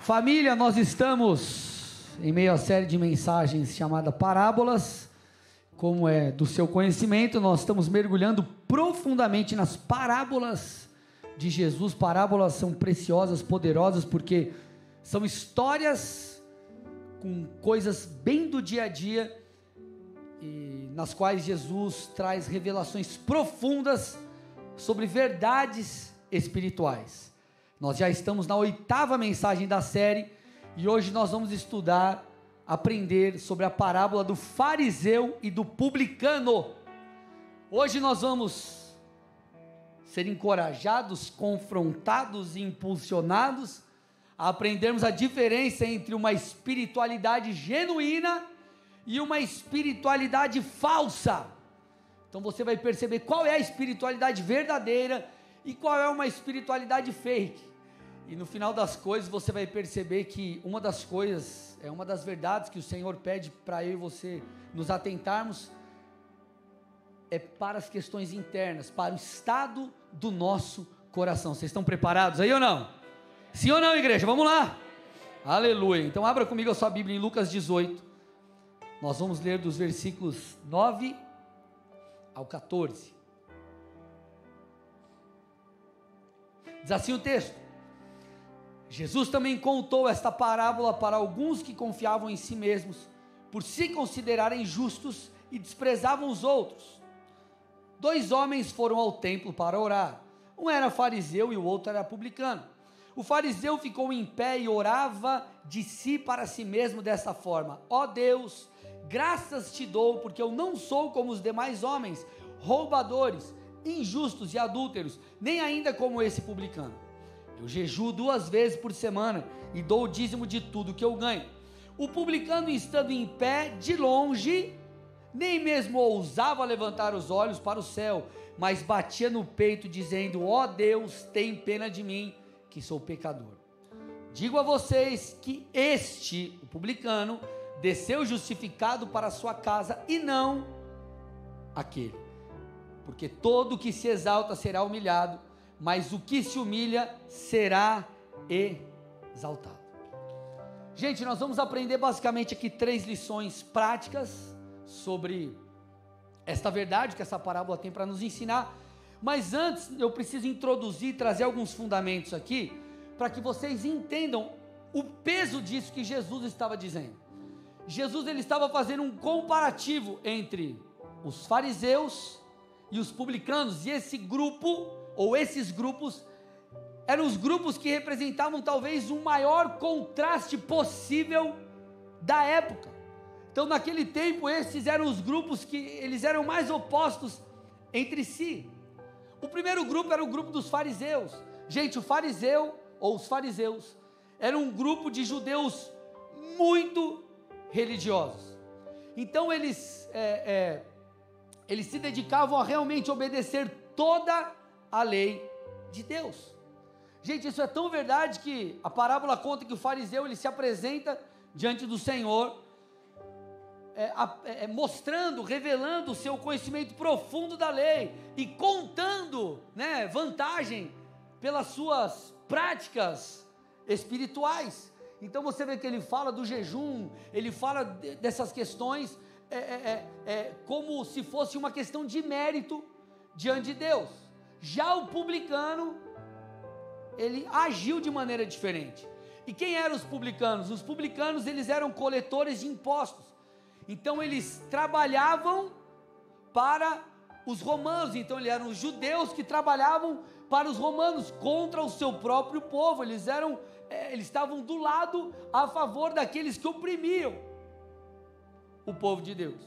Família, nós estamos em meio à série de mensagens chamada Parábolas. Como é do seu conhecimento, nós estamos mergulhando profundamente nas parábolas de Jesus. Parábolas são preciosas, poderosas, porque são histórias com coisas bem do dia a dia, e nas quais Jesus traz revelações profundas sobre verdades espirituais. Nós já estamos na 8ª mensagem da série, e hoje nós vamos aprender sobre a parábola do fariseu e do publicano. Hoje nós vamos ser encorajados, confrontados e impulsionados a aprendermos a diferença entre uma espiritualidade genuína e uma espiritualidade falsa. Então você vai perceber qual é a espiritualidade verdadeira e qual é uma espiritualidade fake. E no final das coisas você vai perceber que uma das coisas, uma das verdades que o Senhor pede para eu e você nos atentarmos, é para as questões internas, para o estado do nosso coração. Vocês estão preparados aí ou não? Sim ou não, igreja? Vamos lá! Aleluia! Então abra comigo a sua Bíblia em Lucas 18. Nós vamos ler dos versículos 9 ao 14. Diz assim o texto: Jesus também contou esta parábola para alguns que confiavam em si mesmos, por se considerarem justos, e desprezavam os outros. 2 homens foram ao templo para orar. Um era fariseu e o outro era publicano. O fariseu ficou em pé e orava de si para si mesmo dessa forma: ó Deus, graças te dou, porque eu não sou como os demais homens, roubadores, injustos e adúlteros, nem ainda como esse publicano. Eu jejuo 2 vezes por semana e dou o dízimo de tudo que eu ganho. O publicano, estando em pé de longe, nem mesmo ousava levantar os olhos para o céu, mas batia no peito dizendo: ó Deus, tem pena de mim, que sou pecador. Digo a vocês que o publicano, desceu justificado para a sua casa, e não aquele. Porque todo o que se exalta será humilhado, mas o que se humilha será exaltado. Gente, nós vamos aprender basicamente aqui 3 lições práticas sobre esta verdade que essa parábola tem para nos ensinar. Mas antes eu preciso introduzir, trazer alguns fundamentos aqui, para que vocês entendam o peso disso que Jesus estava dizendo. Jesus, ele estava fazendo um comparativo entre os fariseus e os publicanos, e esse grupo, ou esses grupos, eram os grupos que representavam talvez o maior contraste possível da época. Então naquele tempo esses eram os grupos que eles eram mais opostos entre si. O primeiro grupo era o grupo dos fariseus. Gente, o fariseu, ou os fariseus, era um grupo de judeus muito religiosos. Então eles se dedicavam a realmente obedecer toda a lei de Deus. Gente, isso é tão verdade que a parábola conta que o fariseu, ele se apresenta diante do Senhor, mostrando, revelando o seu conhecimento profundo da lei, e contando, vantagem pelas suas práticas espirituais. Então você vê que ele fala do jejum, ele fala dessas questões, como se fosse uma questão de mérito diante de Deus. Já o publicano, ele agiu de maneira diferente. E quem eram os publicanos? Os publicanos, eles eram coletores de impostos. Então eles trabalhavam para os romanos. Então eles eram os judeus que trabalhavam para os romanos, contra o seu próprio povo. Eles estavam do lado, a favor daqueles que oprimiam o povo de Deus.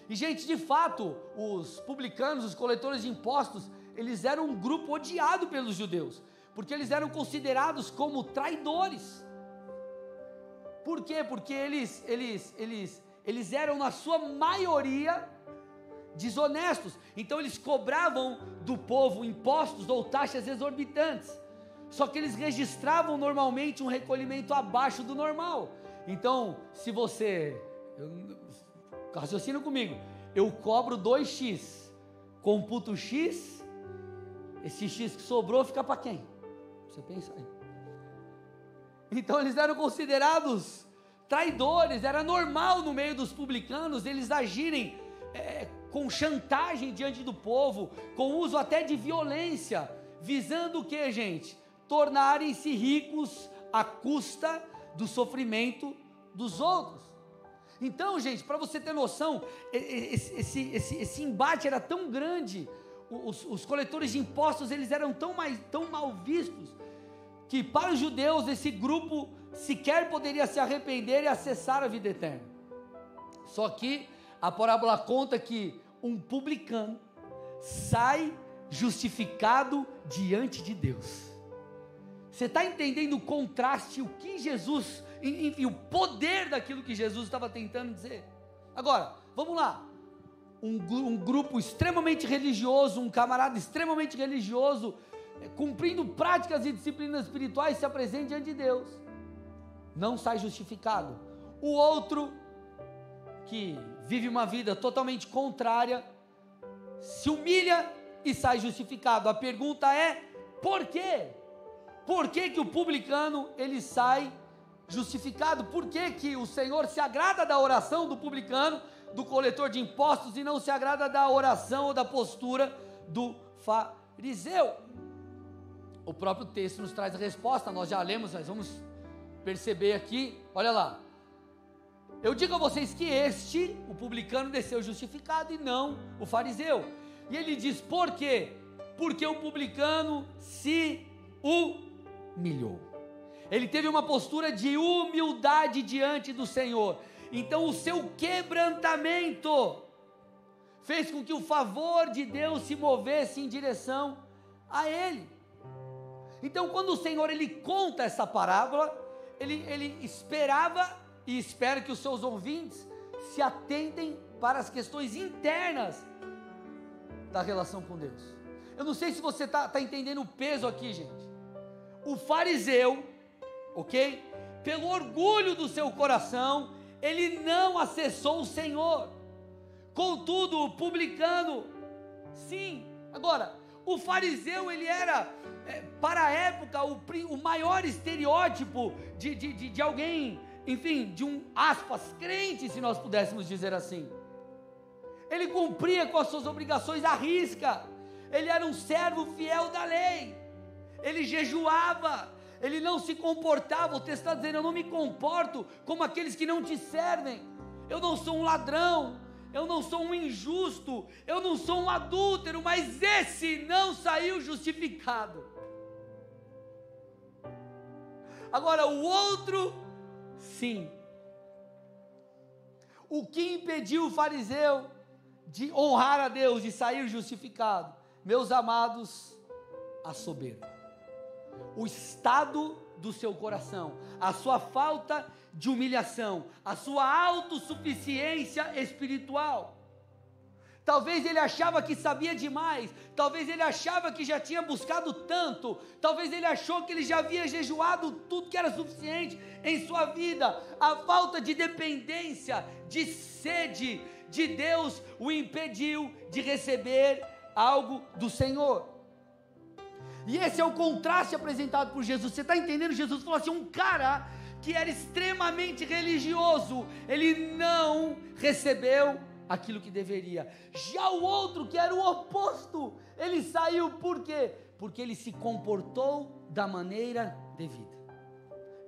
E gente, de fato, os publicanos, os coletores de impostos, eles eram um grupo odiado pelos judeus, porque eles eram considerados como traidores. Por quê? Porque eles eram, na sua maioria, desonestos. Então eles cobravam do povo impostos ou taxas exorbitantes, só que eles registravam normalmente um recolhimento abaixo do normal. Então, se você, raciocina comigo, eu cobro 2x, computo x, esse x que sobrou fica para quem? Você pensa aí. Então eles eram considerados traidores. Era normal no meio dos publicanos eles agirem com chantagem diante do povo, com uso até de violência, visando o que, gente? Tornarem-se ricos à custa do sofrimento dos outros. Então, gente, para você ter noção, esse embate era tão grande, os coletores de impostos, eles eram tão mal vistos, que para os judeus esse grupo sequer poderia se arrepender e acessar a vida eterna. Só que a parábola conta que um publicano sai justificado diante de Deus. Você está entendendo o contraste, o que Jesus, enfim, o poder daquilo que Jesus estava tentando dizer? Agora, vamos lá. Um grupo extremamente religioso, um camarada extremamente religioso, cumprindo práticas e disciplinas espirituais, se apresenta diante de Deus, não sai justificado. O outro, que vive uma vida totalmente contrária, se humilha e sai justificado. A pergunta é, por quê? Por que que o publicano, ele sai justificado? Por que que o Senhor se agrada da oração do publicano, do coletor de impostos, e não se agrada da oração ou da postura do fariseu? O próprio texto nos traz a resposta, nós já lemos, mas vamos perceber aqui, olha lá. Eu digo a vocês que o publicano, desceu justificado e não o fariseu. E ele diz, por quê? Porque o publicano se humilhou. Ele teve uma postura de humildade diante do Senhor. Então o seu quebrantamento fez com que o favor de Deus se movesse em direção a ele. Então quando o Senhor ele conta essa parábola, ele esperava e espera que os seus ouvintes se atentem para as questões internas da relação com Deus. Eu não sei se você está entendendo o peso aqui, gente. O fariseu, ok? Pelo orgulho do seu coração, ele não acessou o Senhor. Contudo, o publicano, sim. Agora, o fariseu, ele era, para a época, o maior estereótipo de alguém, enfim, de um, aspas, crente, se nós pudéssemos dizer assim. Ele cumpria com as suas obrigações à risca. Ele era um servo fiel da lei. Ele jejuava. Ele não se comportava. O texto está dizendo, eu não me comporto como aqueles que não te servem. Eu não sou um ladrão. Eu não sou um injusto. Eu não sou um adúltero. Mas esse não saiu justificado. Agora o outro, sim. O que impediu o fariseu de honrar a Deus, de sair justificado? Meus amados, a soberba, o estado do seu coração, a sua falta de humilhação, a sua autossuficiência espiritual. Talvez ele achava que sabia demais, talvez ele achava que já tinha buscado tanto, talvez ele achou que ele já havia jejuado tudo que era suficiente em sua vida. A falta de dependência, de sede de Deus o impediu de receber algo do Senhor. E esse é o contraste apresentado por Jesus. Você está entendendo? Jesus falou assim, um cara que era extremamente religioso, ele não recebeu aquilo que deveria. Já o outro, que era o oposto, ele saiu por quê? Porque ele se comportou da maneira devida.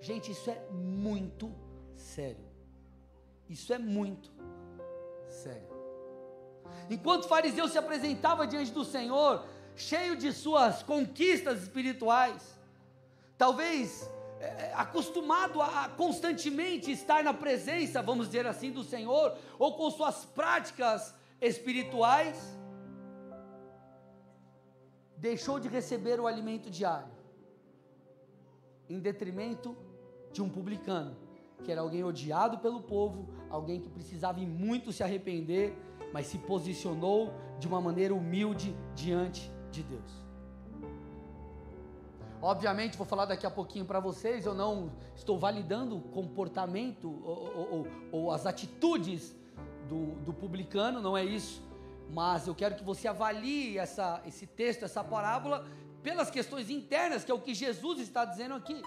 Gente, isso é muito sério. Isso é muito sério. Enquanto o fariseu se apresentava diante do Senhor, cheio de suas conquistas espirituais, talvez acostumado a constantemente estar na presença, vamos dizer assim, do Senhor, ou com suas práticas espirituais, deixou de receber o alimento diário, em detrimento de um publicano, que era alguém odiado pelo povo, alguém que precisava muito se arrepender, mas se posicionou de uma maneira humilde diante de Deus. Obviamente, vou falar daqui a pouquinho para vocês, eu não estou validando o comportamento ou as atitudes do publicano, não é isso, mas eu quero que você avalie esse texto, essa parábola, pelas questões internas, que é o que Jesus está dizendo aqui.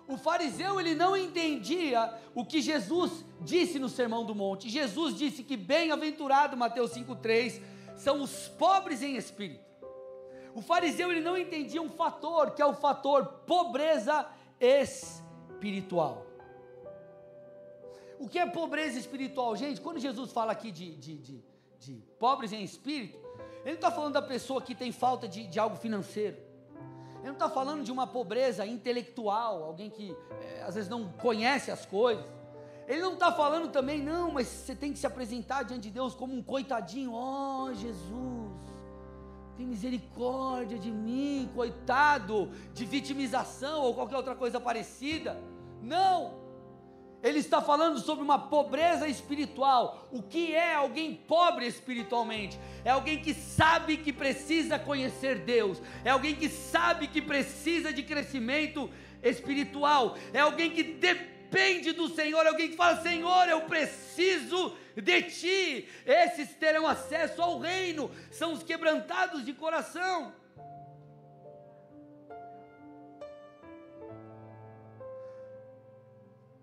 O fariseu, ele não entendia o que Jesus disse no Sermão do Monte. Jesus disse que bem-aventurado, Mateus 5,3, são os pobres em espírito. O fariseu, ele não entendia um fator, que é o fator pobreza espiritual. O que é pobreza espiritual, gente? Quando Jesus fala aqui de pobres em espírito, ele não está falando da pessoa que tem falta de algo financeiro. Ele não está falando de uma pobreza intelectual, alguém que às vezes não conhece as coisas. Ele não está falando também, não, mas você tem que se apresentar diante de Deus como um coitadinho. Oh, Jesus, tem misericórdia de mim, coitado, de vitimização ou qualquer outra coisa parecida. Não. Ele está falando sobre uma pobreza espiritual. O que é alguém pobre espiritualmente? É alguém que sabe que precisa conhecer Deus. É alguém que sabe que precisa de crescimento espiritual. É alguém que depende do Senhor. É alguém que fala: Senhor, eu preciso de Ti. Esses terão acesso ao reino. São os quebrantados de coração.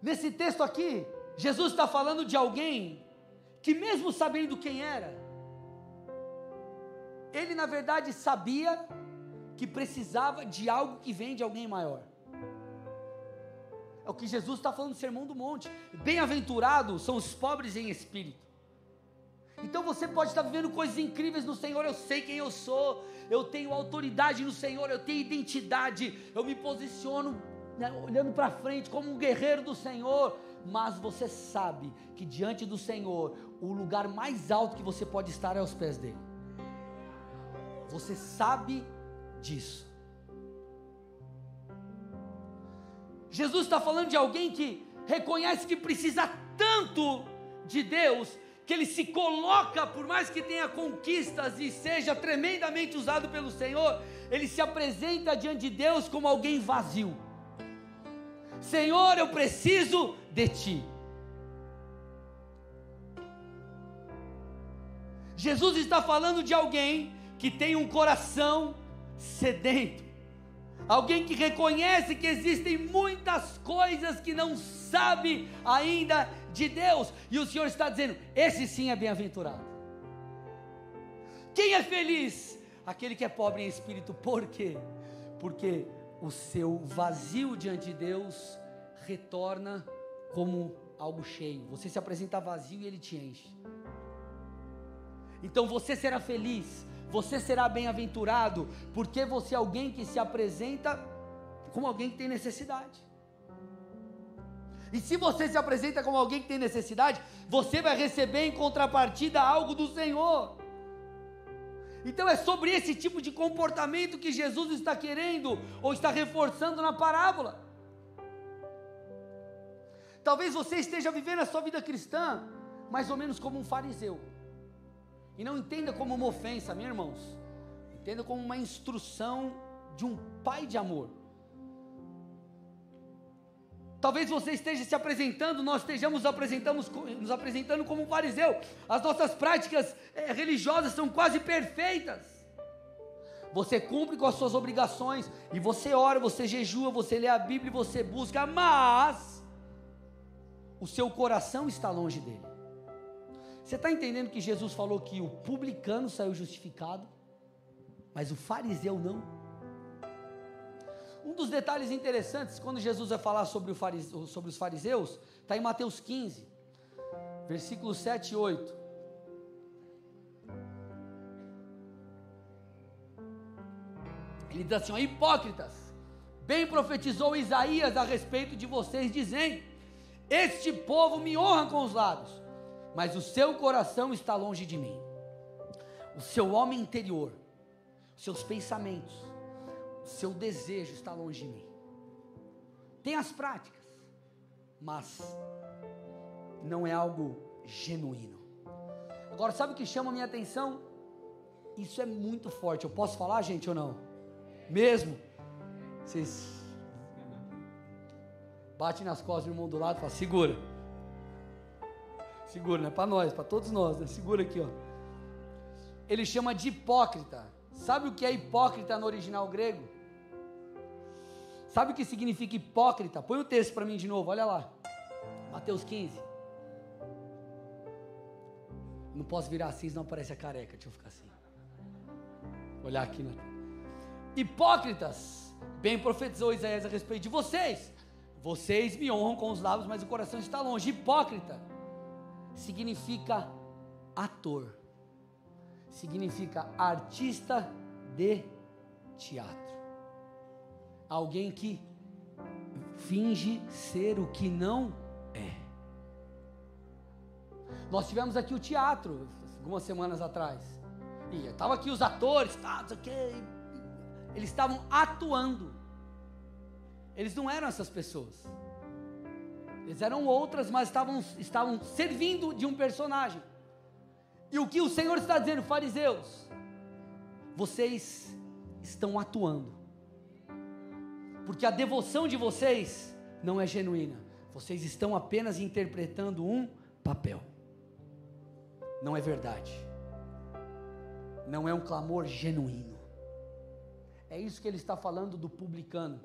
Nesse texto aqui, Jesus está falando de alguém que, mesmo sabendo quem era, ele na verdade sabia que precisava de algo que vem de alguém maior. É o que Jesus está falando no Sermão do Monte. Bem-aventurados são os pobres em espírito. Então você pode estar vivendo coisas incríveis no Senhor. Eu sei quem eu sou, eu tenho autoridade no Senhor, eu tenho identidade, eu me posiciono olhando para frente como um guerreiro do Senhor, mas você sabe que diante do Senhor, o lugar mais alto que você pode estar é aos pés dele. Você sabe disso. Jesus está falando de alguém que reconhece que precisa tanto de Deus, que ele se coloca, por mais que tenha conquistas e seja tremendamente usado pelo Senhor, ele se apresenta diante de Deus como alguém vazio. Senhor, eu preciso de Ti. Jesus está falando de alguém que tem um coração sedento, alguém que reconhece que existem muitas coisas que não sabe ainda de Deus, e o Senhor está dizendo: esse sim é bem-aventurado. Quem é feliz? Aquele que é pobre em espírito. Por quê? Porque o seu vazio diante de Deus retorna como algo cheio. Você se apresenta vazio e Ele te enche. Então você será feliz, você será bem-aventurado, porque você é alguém que se apresenta como alguém que tem necessidade. E se você se apresenta como alguém que tem necessidade, você vai receber em contrapartida algo do Senhor. Então é sobre esse tipo de comportamento que Jesus está querendo, ou está reforçando na parábola. Talvez você esteja vivendo a sua vida cristã mais ou menos como um fariseu, e não entenda como uma ofensa, meus irmãos, entenda como uma instrução de um pai de amor. Talvez você esteja se apresentando, nós estejamos nos apresentando como um fariseu. As nossas práticas religiosas são quase perfeitas. Você cumpre com as suas obrigações, e você ora, você jejua, você lê a Bíblia, você busca, mas o seu coração está longe dele. Você está entendendo que Jesus falou que o publicano saiu justificado, mas o fariseu não? Um dos detalhes interessantes, quando Jesus vai falar sobre os fariseus, está em Mateus 15, versículos 7 e 8. Ele diz assim: ó, hipócritas, bem profetizou Isaías a respeito de vocês, dizendo: este povo me honra com os lábios, mas o seu coração está longe de mim. O seu homem interior, os seus pensamentos, seu desejo está longe de mim. Tem as práticas, mas não é algo genuíno. Agora, sabe o que chama a minha atenção? Isso é muito forte. Eu posso falar, gente, ou não? Mesmo? Vocês batem nas costas do irmão do lado e falam: segura. Segura, não é para nós, para todos nós, né? Segura aqui, ó. Ele chama de hipócrita. Sabe o que é hipócrita no original grego? Sabe o que significa hipócrita? Põe o texto para mim de novo, olha lá. Mateus 15. Não posso virar assim, senão aparece a careca. Deixa eu ficar assim. Olhar aqui, né? Hipócritas, bem profetizou Isaías a respeito de vocês. Vocês me honram com os lábios, mas o coração está longe. Hipócrita significa ator, significa artista de teatro. Alguém que finge ser o que não é. Nós tivemos aqui o teatro, algumas semanas atrás. E estavam aqui os atores, eles estavam atuando. Eles não eram essas pessoas. Eles eram outras, mas estavam servindo de um personagem. E o que o Senhor está dizendo, fariseus? Vocês estão atuando. Porque a devoção de vocês não é genuína. Vocês estão apenas interpretando um papel. Não é verdade. Não é um clamor genuíno. É isso que ele está falando do publicano,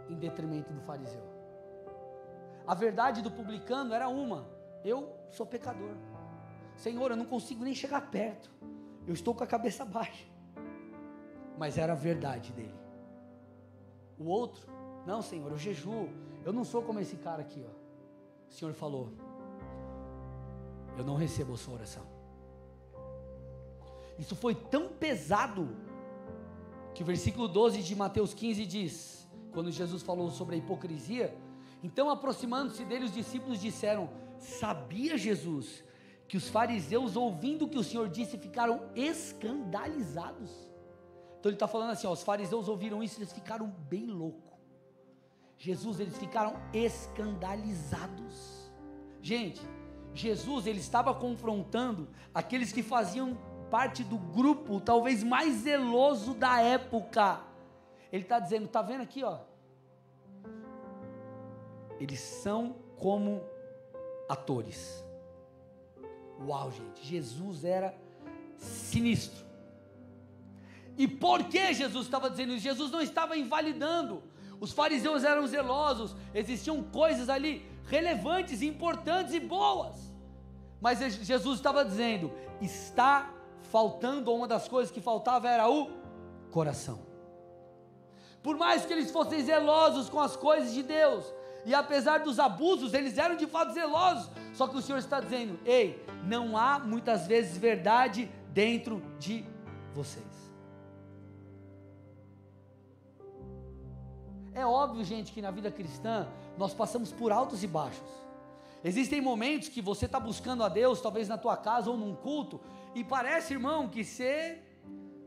em detrimento do fariseu. A verdade do publicano era uma: eu sou pecador. Senhor, eu não consigo nem chegar perto. Eu estou com a cabeça baixa. Mas era a verdade dele. O outro: não, Senhor, eu jejuo. Eu não sou como esse cara aqui, ó. O Senhor falou: eu não recebo a sua oração. Isso foi tão pesado que o versículo 12 de Mateus 15 diz, quando Jesus falou sobre a hipocrisia: então, aproximando-se dele, os discípulos disseram: sabia Jesus que os fariseus, ouvindo o que o Senhor disse, ficaram escandalizados? Então ele está falando assim, ó, os fariseus ouviram isso e eles ficaram bem loucos. Jesus, eles ficaram escandalizados. Gente, Jesus, ele estava confrontando aqueles que faziam parte do grupo talvez mais zeloso da época. Ele está dizendo: está vendo aqui, ó, eles são como atores. Uau, gente, Jesus era sinistro. E por que Jesus estava dizendo isso? Jesus não estava invalidando. Os fariseus eram zelosos, existiam coisas ali relevantes, importantes e boas. Mas Jesus estava dizendo: está faltando, uma das coisas que faltava era o coração. Por mais que eles fossem zelosos com as coisas de Deus, e apesar dos abusos, eles eram de fato zelosos. Só que o Senhor está dizendo: ei, não há muitas vezes verdade dentro de vocês. É óbvio, gente, que na vida cristã nós passamos por altos e baixos. Existem momentos que você está buscando a Deus, talvez na tua casa ou num culto, e parece, irmão,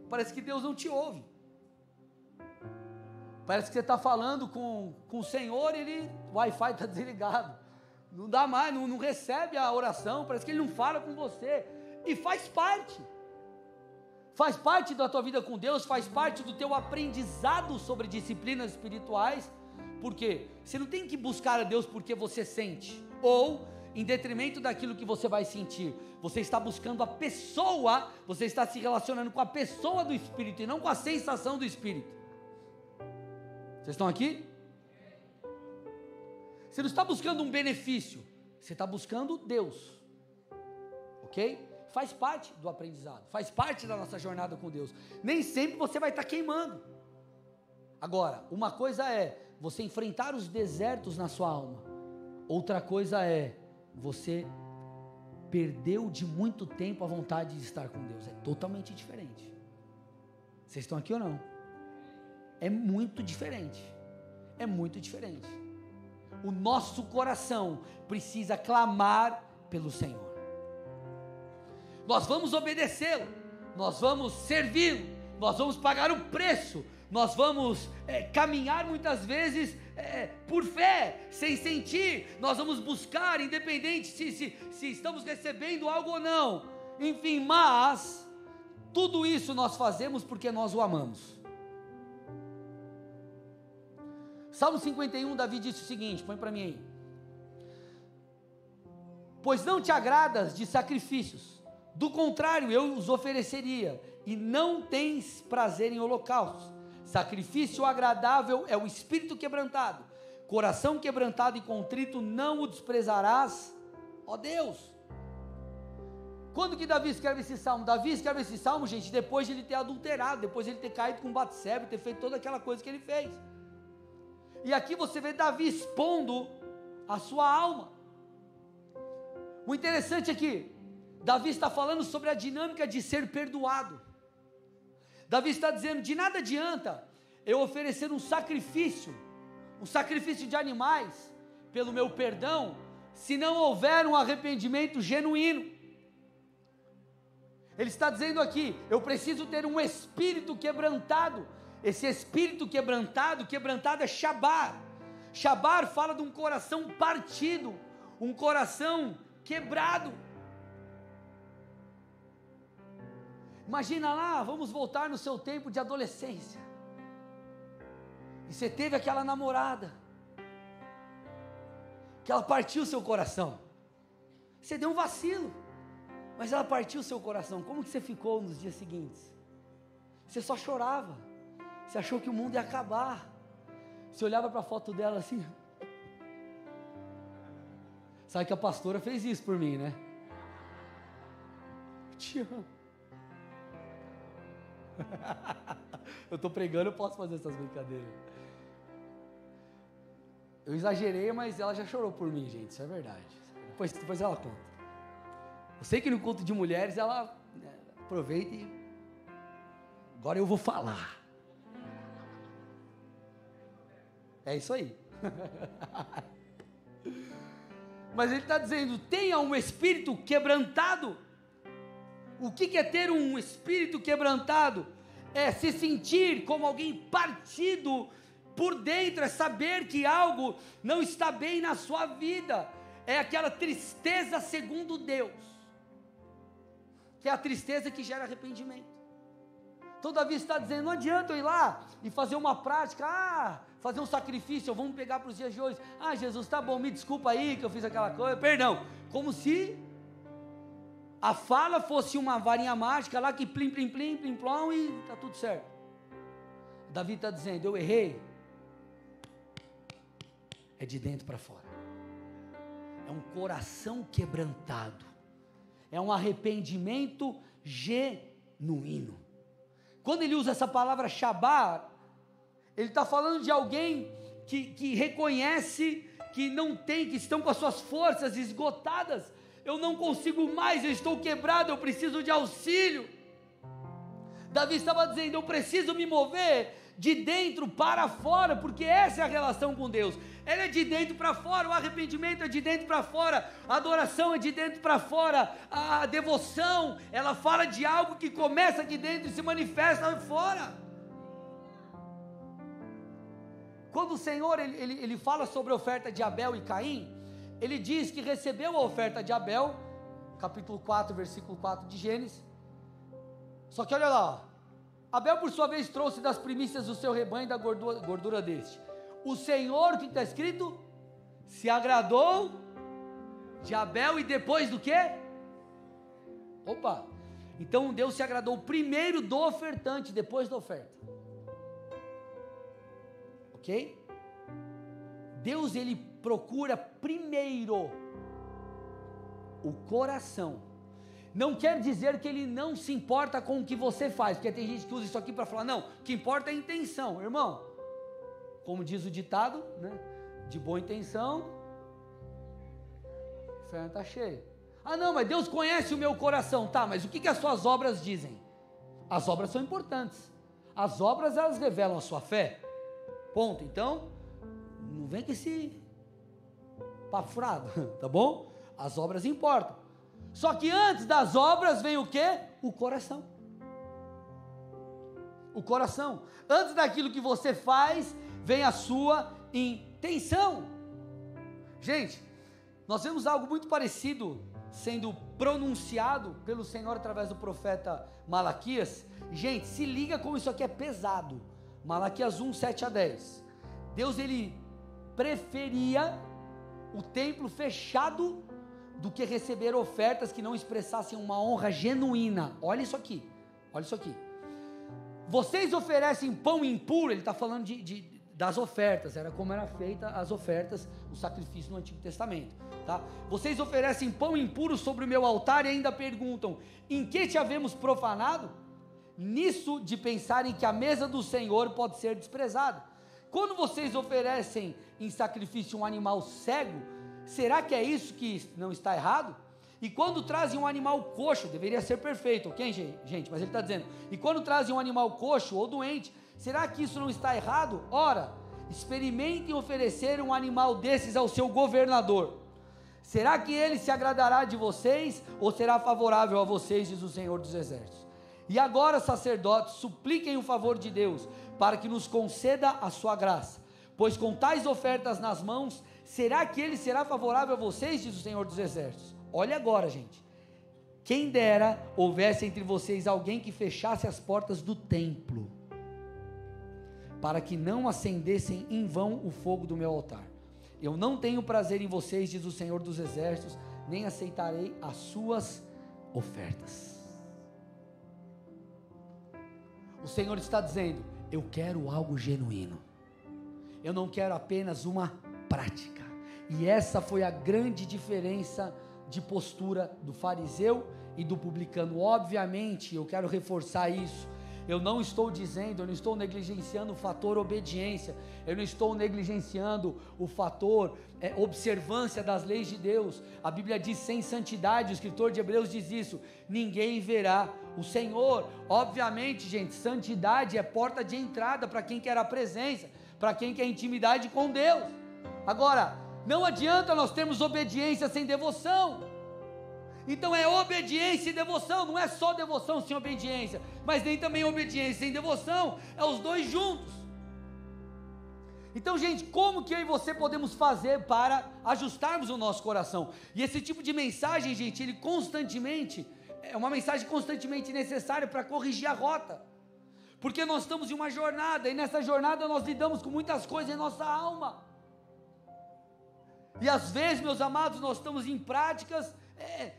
parece que Deus não te ouve. Parece que você está falando com o Senhor e o Wi-Fi está desligado. Não dá mais, não recebe a oração, parece que Ele não fala com você. E faz parte. Faz parte da tua vida com Deus, faz parte do teu aprendizado sobre disciplinas espirituais. Por quê? Você não tem que buscar a Deus porque você sente, ou em detrimento daquilo que você vai sentir. Você está buscando a pessoa, você está se relacionando com a pessoa do Espírito e não com a sensação do Espírito. Vocês estão aqui? Você não está buscando um benefício, você está buscando Deus, ok? Faz parte do aprendizado, faz parte da nossa jornada com Deus. Nem sempre você vai estar queimando. Agora, uma coisa é você enfrentar os desertos na sua alma, outra coisa é você perdeu de muito tempo a vontade de estar com Deus. É totalmente diferente. Vocês estão aqui ou não? É muito diferente. É muito diferente. O nosso coração precisa clamar pelo Senhor. Nós vamos obedecê-lo, nós vamos servi-lo, nós vamos pagar o preço, nós vamos caminhar muitas vezes por fé, sem sentir, nós vamos buscar, independente se estamos recebendo algo ou não, enfim, mas tudo isso nós fazemos porque nós o amamos. Salmo 51, Davi disse o seguinte, põe para mim aí: pois não te agradas de sacrifícios, do contrário eu os ofereceria, e não tens prazer em holocaustos. Sacrifício agradável é o espírito quebrantado. Coração quebrantado e contrito não o desprezarás, ó Deus. Quando que Davi escreve esse salmo? Davi escreve esse salmo, gente, depois de ele ter adulterado, depois de ele ter caído com Batseba, ter feito toda aquela coisa que ele fez. E aqui você vê Davi expondo a sua alma. O interessante é que Davi está falando sobre a dinâmica de ser perdoado. Davi está dizendo, de nada adianta eu oferecer um sacrifício de animais, pelo meu perdão, se não houver um arrependimento genuíno. Ele está dizendo aqui, eu preciso ter um espírito quebrantado. Esse espírito quebrantado é Shabar. Shabar fala de um coração partido, um coração quebrado. Imagina lá, vamos voltar no seu tempo de adolescência, e você teve aquela namorada, que ela partiu o seu coração, você deu um vacilo, mas ela partiu o seu coração. Como que você ficou nos dias seguintes? Você só chorava, você achou que o mundo ia acabar, você olhava para a foto dela assim, sabe que a pastora fez isso por mim, né? Eu te amo. Eu estou pregando, eu posso fazer essas brincadeiras. Eu exagerei, mas ela já chorou por mim, gente, isso é verdade. Depois ela conta. Eu sei que no culto de mulheres ela aproveita e agora eu vou falar. É isso aí. Mas ele está dizendo, tenha um espírito quebrantado. O que é ter um espírito quebrantado? É se sentir como alguém partido por dentro, é saber que algo não está bem na sua vida, é aquela tristeza segundo Deus, que é a tristeza que gera arrependimento. Então Davi está dizendo, não adianta eu ir lá e fazer uma prática, fazer um sacrifício, vamos pegar para os dias de hoje, Jesus, tá bom, me desculpa aí que eu fiz aquela coisa, perdão, como se a fala fosse uma varinha mágica lá que plim, plim, plim, plim, plom e está tudo certo. Davi está dizendo, eu errei, é de dentro para fora, é um coração quebrantado, é um arrependimento genuíno. Quando ele usa essa palavra Shabar, ele está falando de alguém que reconhece que não tem, que estão com as suas forças esgotadas, eu não consigo mais, eu estou quebrado, eu preciso de auxílio. Davi estava dizendo, eu preciso me mover de dentro para fora, porque essa é a relação com Deus, ela é de dentro para fora, o arrependimento é de dentro para fora, a adoração é de dentro para fora, a devoção, ela fala de algo que começa aqui dentro e se manifesta fora. Quando o Senhor, ele fala sobre a oferta de Abel e Caim, ele diz que recebeu a oferta de Abel, capítulo 4, versículo 4 de Gênesis, só que olha lá, Abel por sua vez trouxe das primícias do seu rebanho da gordura deste. O Senhor, o que está escrito? Se agradou de Abel e depois do quê? Opa, então Deus se agradou primeiro do ofertante, depois da oferta. Ok? Deus, ele procura primeiro o coração. Não quer dizer que ele não se importa com o que você faz, porque tem gente que usa isso aqui para falar, não, o que importa é a intenção, irmão. Como diz o ditado, né? De boa intenção, o inferno está cheio. Não, mas Deus conhece o meu coração, tá, mas o que as suas obras dizem? As obras são importantes, as obras elas revelam a sua fé, ponto. Então, não vem com esse papo furado, tá bom? As obras importam. Só que antes das obras vem o quê? O coração. O coração. Antes daquilo que você faz, vem a sua intenção. Gente, nós vemos algo muito parecido sendo pronunciado pelo Senhor através do profeta Malaquias. Gente, se liga como isso aqui é pesado. Malaquias 1, 7 a 10. Deus, ele preferia o templo fechado do que receber ofertas que não expressassem uma honra genuína. Olha isso aqui, olha isso aqui. vocês oferecem pão impuro, ele está falando das ofertas, era como eram feitas as ofertas, o sacrifício no Antigo Testamento, tá? Vocês oferecem pão impuro sobre o meu altar e ainda perguntam, em que te havemos profanado? Nisso de pensarem que a mesa do Senhor pode ser desprezada. Quando vocês oferecem em sacrifício um animal cego, será que é isso que não está errado? E quando trazem um animal coxo, deveria ser perfeito, ok, gente? Mas ele está dizendo, e quando trazem um animal coxo ou doente, será que isso não está errado? Ora, experimentem oferecer um animal desses ao seu governador. Será que ele se agradará de vocês, ou será favorável a vocês, diz o Senhor dos Exércitos? E agora, sacerdotes, supliquem o favor de Deus, para que nos conceda a sua graça, pois com tais ofertas nas mãos, será que ele será favorável a vocês, diz o Senhor dos Exércitos? Olha agora, gente, quem dera houvesse entre vocês alguém que fechasse as portas do templo, para que não acendessem em vão o fogo do meu altar. Eu não tenho prazer em vocês, diz o Senhor dos Exércitos, nem aceitarei as suas ofertas. O Senhor está dizendo, eu quero algo genuíno, eu não quero apenas uma prática. E essa foi a grande diferença de postura do fariseu e do publicano. Obviamente, eu quero reforçar isso, eu não estou dizendo, eu não estou negligenciando o fator obediência, eu não estou negligenciando o fator observância das leis de Deus. A Bíblia diz, sem santidade, o escritor de Hebreus diz isso, ninguém verá o Senhor. Obviamente, gente, santidade é porta de entrada para quem quer a presença, para quem quer intimidade com Deus. Agora, não adianta nós termos obediência sem devoção. Então é obediência e devoção, não é só devoção sem obediência, mas nem também obediência sem devoção, é os dois juntos. Então, gente, como que eu e você podemos fazer para ajustarmos o nosso coração? E esse tipo de mensagem, gente, ele constantemente, é uma mensagem constantemente necessária para corrigir a rota, porque nós estamos em uma jornada, e nessa jornada nós lidamos com muitas coisas em nossa alma, e às vezes, meus amados, nós estamos em práticas,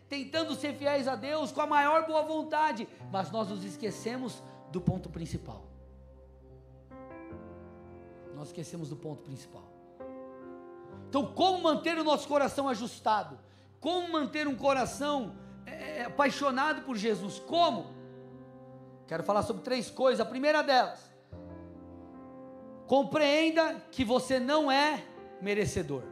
tentando ser fiéis a Deus com a maior boa vontade, mas nós nos esquecemos do ponto principal. Nós esquecemos do ponto principal. Então, como manter o nosso coração ajustado? Como manter um coração apaixonado por Jesus? Como? Quero falar sobre 3 coisas. A primeira delas, compreenda que você não é merecedor.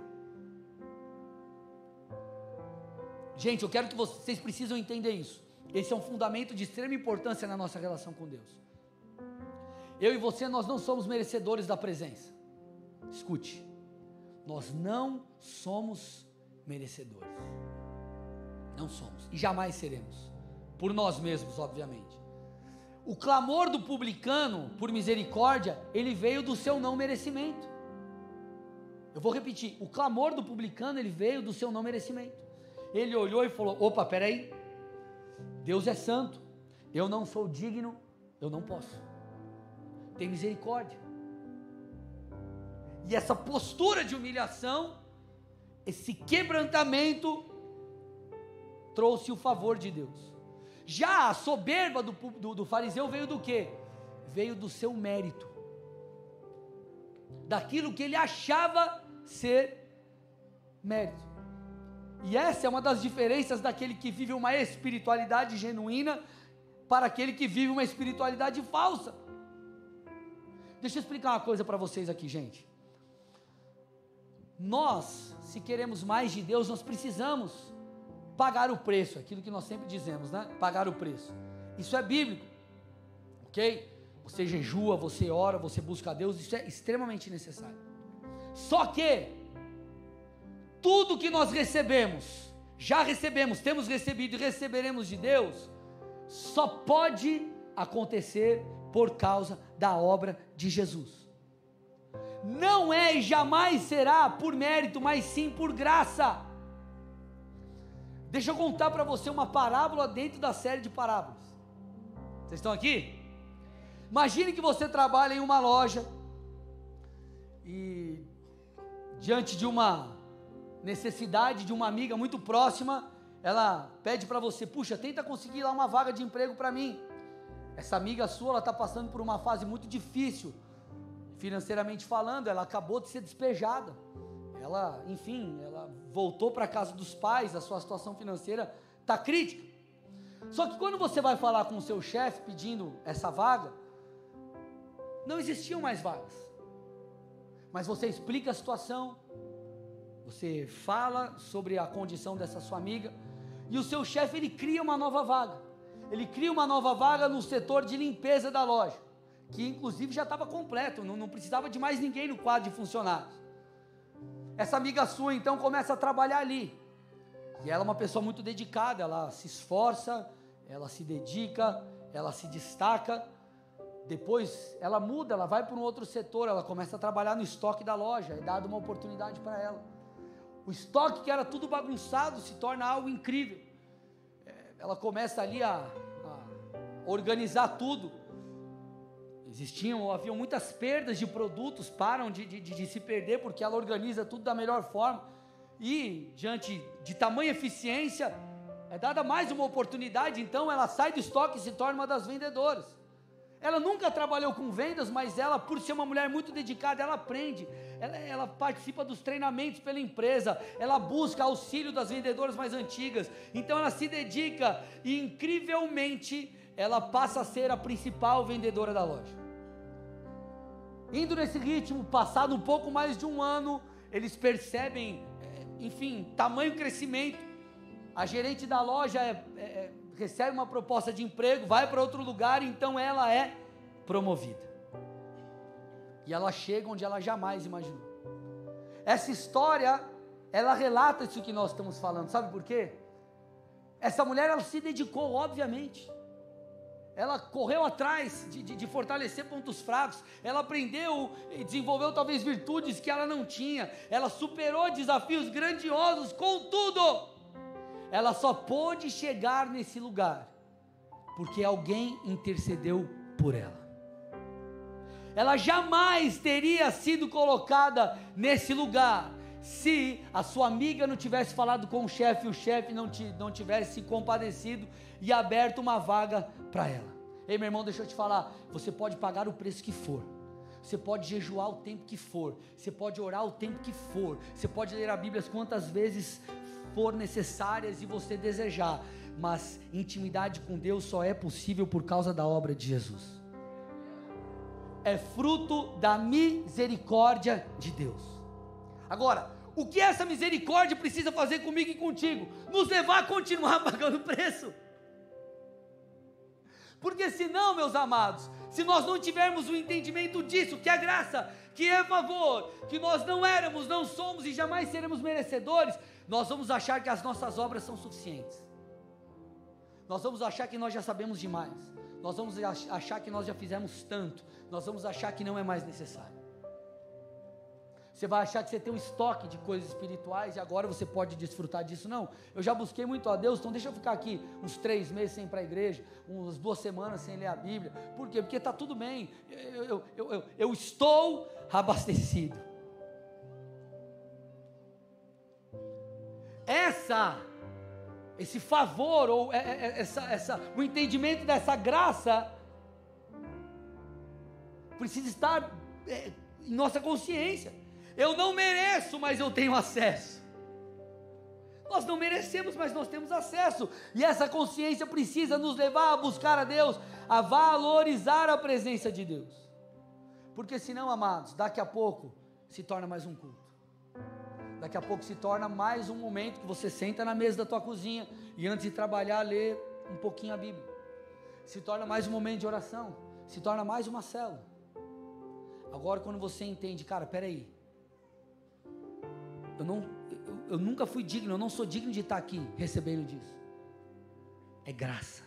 Gente, eu quero que vocês precisam entender isso. Esse é um fundamento de extrema importância na nossa relação com Deus. Eu e você, nós não somos merecedores da presença. Escute, nós não somos merecedores. Não somos, e jamais seremos. Por nós mesmos, obviamente. O clamor do publicano por misericórdia, ele veio do seu não merecimento. Eu vou repetir, o clamor do publicano, ele veio do seu não merecimento. Ele olhou e falou, opa, peraí, Deus é santo, eu não sou digno, eu não posso, tem misericórdia. E essa postura de humilhação, esse quebrantamento, trouxe o favor de Deus. Já a soberba do fariseu veio do quê? Veio do seu mérito, daquilo que ele achava ser mérito. E essa é uma das diferenças daquele que vive uma espiritualidade genuína para aquele que vive uma espiritualidade falsa. Deixa eu explicar uma coisa para vocês aqui, gente. Nós, se queremos mais de Deus, nós precisamos pagar o preço, aquilo que nós sempre dizemos, né? Pagar o preço. Isso é bíblico, ok? Você jejua, você ora, você busca a Deus, isso é extremamente necessário. Só que tudo que nós recebemos, já recebemos, temos recebido e receberemos de Deus, só pode acontecer por causa da obra de Jesus. Não é e jamais será por mérito, mas sim por graça. Deixa eu contar para você uma parábola dentro da série de parábolas. Vocês estão aqui? Imagine que você trabalha em uma loja e diante de uma necessidade de uma amiga muito próxima, ela pede para você, puxa, tenta conseguir lá uma vaga de emprego para mim. Essa amiga sua, ela está passando por uma fase muito difícil, financeiramente falando. Ela acabou de ser despejada. Ela, enfim, ela voltou para a casa dos pais, a sua situação financeira está crítica. Só que quando você vai falar com o seu chefe pedindo essa vaga, não existiam mais vagas. Mas você explica a situação, você fala sobre a condição dessa sua amiga, e o seu chefe, ele cria uma nova vaga. Ele cria uma nova vaga no setor de limpeza da loja, que inclusive já estava completo, não precisava de mais ninguém no quadro de funcionários. Essa amiga sua então começa a trabalhar ali, e ela é uma pessoa muito dedicada, ela se esforça, ela se dedica, ela se destaca. Depois ela muda, ela vai para um outro setor, ela começa a trabalhar no estoque da loja, é dada uma oportunidade para ela. O estoque, que era tudo bagunçado, se torna algo incrível. Ela começa ali a organizar tudo. Haviam muitas perdas de produtos, param de se perder, porque ela organiza tudo da melhor forma. E diante de tamanha eficiência, é dada mais uma oportunidade, então ela sai do estoque e se torna uma das vendedoras. Ela nunca trabalhou com vendas, mas ela, por ser uma mulher muito dedicada, ela aprende, ela participa dos treinamentos pela empresa, ela busca auxílio das vendedoras mais antigas, então ela se dedica e incrivelmente ela passa a ser a principal vendedora da loja. Indo nesse ritmo, passado um pouco mais de um ano, eles percebem, enfim, tamanho crescimento. A gerente da loja recebe uma proposta de emprego, vai para outro lugar, então ela é promovida. E ela chega onde ela jamais imaginou. Essa história, ela relata isso que nós estamos falando, sabe por quê? Essa mulher, ela se dedicou, obviamente. Ela correu atrás de fortalecer pontos fracos, ela aprendeu e desenvolveu talvez virtudes que ela não tinha, ela superou desafios grandiosos, contudo, ela só pôde chegar nesse lugar, porque alguém intercedeu por ela. Ela jamais teria sido colocada nesse lugar, se a sua amiga não tivesse falado com o chefe não tivesse se compadecido e aberto uma vaga para ela. Ei, meu irmão, deixa eu te falar, você pode pagar o preço que for, você pode jejuar o tempo que for, você pode orar o tempo que for, você pode ler a Bíblia quantas vezes for necessárias e você desejar, mas intimidade com Deus só é possível por causa da obra de Jesus. É fruto da misericórdia de Deus. Agora, o que essa misericórdia precisa fazer comigo e contigo? Nos levar a continuar pagando preço. Porque senão, meus amados, se nós não tivermos o entendimento disso, que é graça, que é favor, que nós não éramos, não somos e jamais seremos merecedores, nós vamos achar que as nossas obras são suficientes. Nós vamos achar que nós já sabemos demais. Nós vamos achar que nós já fizemos tanto. Nós vamos achar que não é mais necessário. Você vai achar que você tem um estoque de coisas espirituais e agora você pode desfrutar disso. Não, eu já busquei muito a Deus, então deixa eu ficar aqui uns 3 meses sem ir para a igreja, umas 2 semanas sem ler a Bíblia. Por quê? Porque está tudo bem, eu estou abastecido. Esse favor, ou o entendimento dessa graça, precisa estar em nossa consciência. Eu não mereço, mas eu tenho acesso. Nós não merecemos, mas nós temos acesso. E essa consciência precisa nos levar a buscar a Deus, a valorizar a presença de Deus. Porque senão, amados, daqui a pouco se torna mais um culto. Daqui a pouco se torna mais um momento que você senta na mesa da tua cozinha e antes de trabalhar, lê um pouquinho a Bíblia. Se torna mais um momento de oração. Se torna mais uma célula. Agora, quando você entende, cara, peraí, eu nunca fui digno, eu não sou digno de estar aqui recebendo disso. É graça.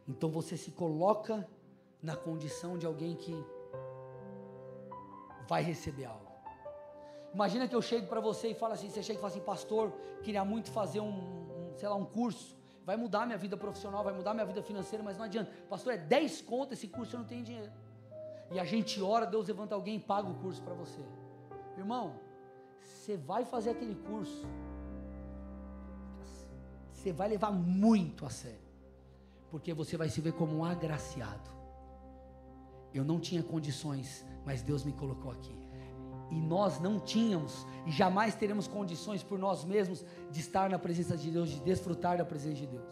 Então você se coloca na condição de alguém que vai receber algo. Imagina que eu chego para você e falo assim, você chega e fala assim, pastor, queria muito fazer um curso, vai mudar minha vida profissional, vai mudar minha vida financeira, mas não adianta, pastor, é 10 conto esse curso, eu não tenho dinheiro. E a gente ora, Deus levanta alguém e paga o curso para você. Irmão, você vai fazer aquele curso, você vai levar muito a sério, Porque você vai se ver como um agraciado. Eu não tinha condições, mas Deus me colocou aqui. E nós não tínhamos, e jamais teremos condições por nós mesmos de estar na presença de Deus, de desfrutar da presença de Deus.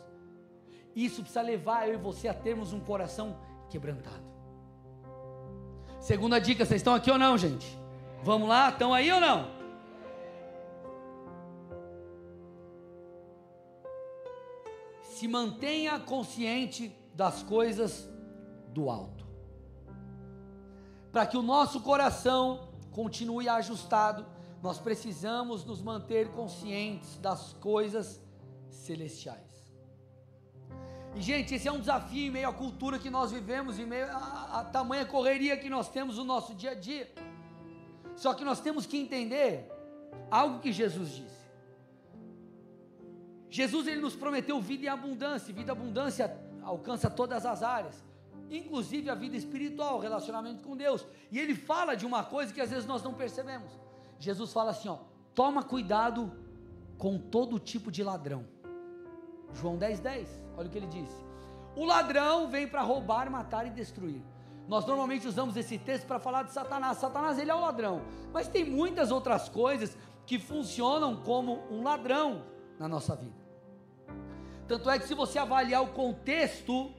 Isso precisa levar eu e você a termos um coração quebrantado. Segunda dica, vocês estão aqui ou não, gente? Vamos lá, estão aí ou não? Se mantenha consciente das coisas do alto. Para que o nosso coração continue ajustado, nós precisamos nos manter conscientes das coisas celestiais. E gente, esse é um desafio em meio à cultura que nós vivemos, em meio à tamanha correria que nós temos no nosso dia a dia. Só que nós temos que entender algo que Jesus disse. Jesus, ele nos prometeu vida em abundância, e vida em abundância alcança todas as áreas, inclusive a vida espiritual, o relacionamento com Deus. E ele fala de uma coisa que às vezes nós não percebemos. Jesus fala assim, toma cuidado com todo tipo de ladrão. João 10:10, olha o que ele disse: o ladrão vem para roubar, matar e destruir. Nós normalmente usamos esse texto para falar de Satanás. Satanás, ele é o ladrão, mas tem muitas outras coisas que funcionam como um ladrão na nossa vida. Tanto é que se você avaliar o contexto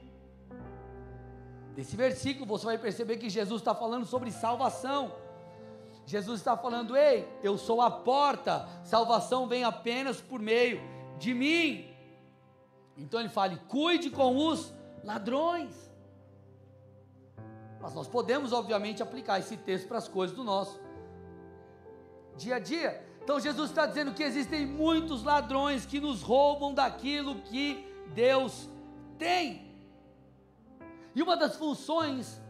desse versículo, você vai perceber que Jesus está falando sobre salvação. Jesus está falando, ei, eu sou a porta, salvação vem apenas por meio de mim. Então ele fala, cuide com os ladrões. Mas nós podemos obviamente aplicar esse texto para as coisas do nosso dia a dia. Então Jesus está dizendo que existem muitos ladrões que nos roubam daquilo que Deus tem. E uma das funções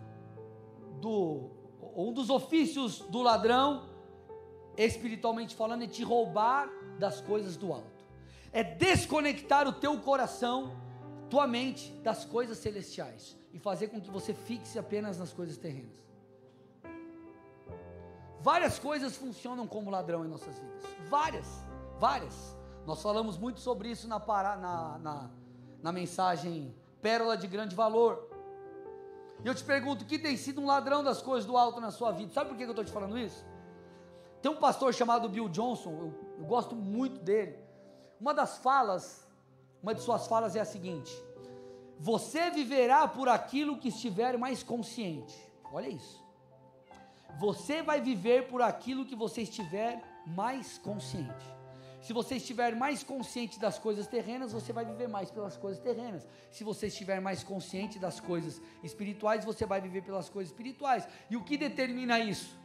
um dos ofícios do ladrão, espiritualmente falando, é te roubar das coisas do alto. É desconectar o teu coração, tua mente, das coisas celestiais e fazer com que você fixe apenas nas coisas terrenas. Várias coisas funcionam como ladrão em nossas vidas. Várias. Nós falamos muito sobre isso na mensagem Pérola de Grande Valor. E eu te pergunto, o que tem sido um ladrão das coisas do alto na sua vida? Sabe por que eu estou te falando isso? Tem um pastor chamado Bill Johnson, eu gosto muito dele. Uma de suas falas é a seguinte: você viverá por aquilo que estiver mais consciente. Olha isso. Você vai viver por aquilo que você estiver mais consciente. Se você estiver mais consciente das coisas terrenas, você vai viver mais pelas coisas terrenas. Se você estiver mais consciente das coisas espirituais, você vai viver pelas coisas espirituais. E o que determina isso?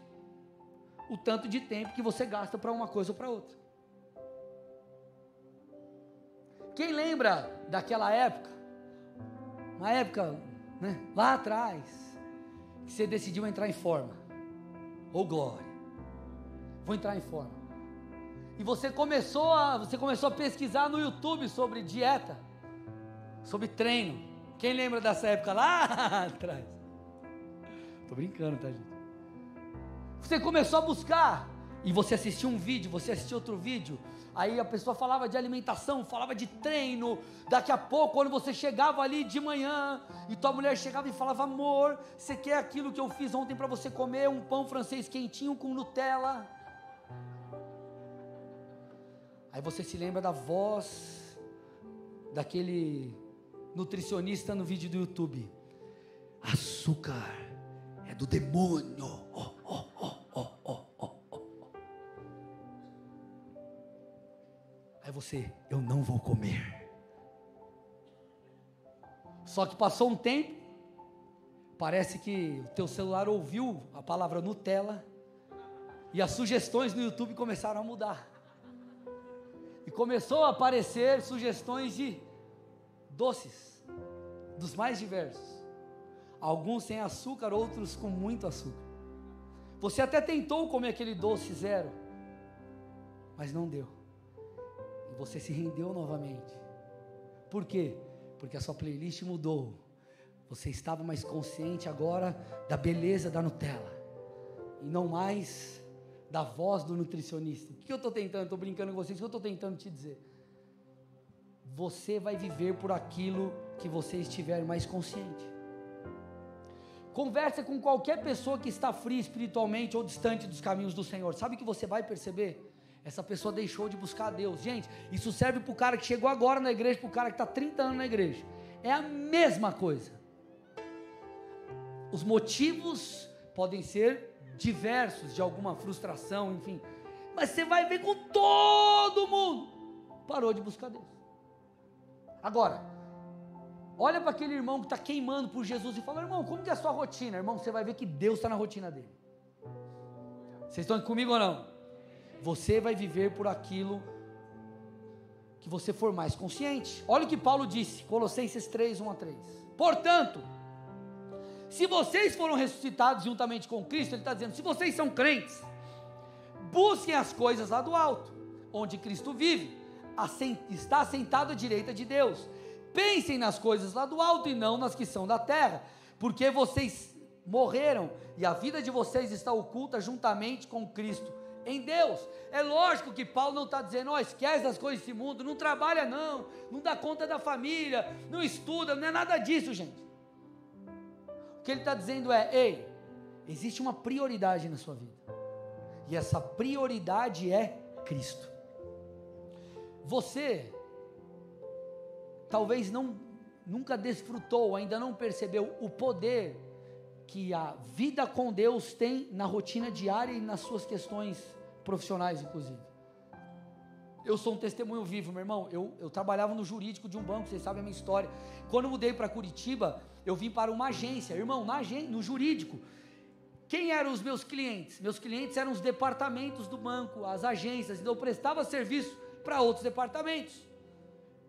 O tanto de tempo que você gasta para uma coisa ou para outra. Quem lembra daquela época? Uma época, lá atrás, que você decidiu entrar em forma. Glória, vou entrar em forma. E você começou a pesquisar no YouTube sobre dieta, sobre treino. Quem lembra dessa época lá atrás? Estou brincando, tá, gente? Você começou a buscar, e você assistiu um vídeo, você assistiu outro vídeo, aí a pessoa falava de alimentação, falava de treino. Daqui a pouco, quando você chegava ali de manhã, e tua mulher chegava e falava, amor, você quer aquilo que eu fiz ontem para você comer, um pão francês quentinho com Nutella? Aí você se lembra da voz daquele nutricionista no vídeo do YouTube: açúcar é do demônio. Aí você, eu não vou comer. Só que passou um tempo, parece que o teu celular ouviu a palavra Nutella, e as sugestões no YouTube começaram a mudar. E começou a aparecer sugestões de doces, dos mais diversos. Alguns sem açúcar, outros com muito açúcar. Você até tentou comer aquele doce zero, mas não deu. E você se rendeu novamente. Por quê? Porque a sua playlist mudou. Você estava mais consciente agora da beleza da Nutella, e não mais da voz do nutricionista. O que eu estou tentando? Estou brincando com vocês. O que eu estou tentando te dizer? Você vai viver por aquilo que você estiver mais consciente. Conversa com qualquer pessoa que está fria espiritualmente ou distante dos caminhos do Senhor. Sabe o que você vai perceber? Essa pessoa deixou de buscar a Deus. Gente, isso serve para o cara que chegou agora na igreja, para o cara que está 30 anos na igreja. É a mesma coisa. Os motivos podem ser diversos, de alguma frustração, enfim. Mas você vai ver com todo mundo parou de buscar Deus. Agora, olha para aquele irmão que está queimando por Jesus e fala: irmão, como que é a sua rotina? Irmão, você vai ver que Deus está na rotina dele. Vocês estão aqui comigo ou não? Você vai viver por aquilo que você for mais consciente. Olha o que Paulo disse, Colossenses 3, 1-3. Portanto, se vocês foram ressuscitados juntamente com Cristo, ele está dizendo, se vocês são crentes, busquem as coisas lá do alto, onde Cristo vive, está assentado à direita de Deus. Pensem nas coisas lá do alto e não nas que são da terra, porque vocês morreram e a vida de vocês está oculta juntamente com Cristo em Deus. É lógico que Paulo não está dizendo, esquece das coisas desse mundo, não trabalha não dá conta da família, não estuda, não é nada disso, gente. O que ele está dizendo é, ei, existe uma prioridade na sua vida, e essa prioridade é Cristo. Você talvez nunca desfrutou, ainda não percebeu o poder que a vida com Deus tem na rotina diária e nas suas questões profissionais, inclusive. Eu sou um testemunho vivo, meu irmão. Eu trabalhava no jurídico de um banco, vocês sabem a minha história. Quando eu mudei para Curitiba, eu vim para uma agência, irmão, no jurídico. Quem eram os meus clientes? Meus clientes eram os departamentos do banco, as agências, então eu prestava serviço para outros departamentos.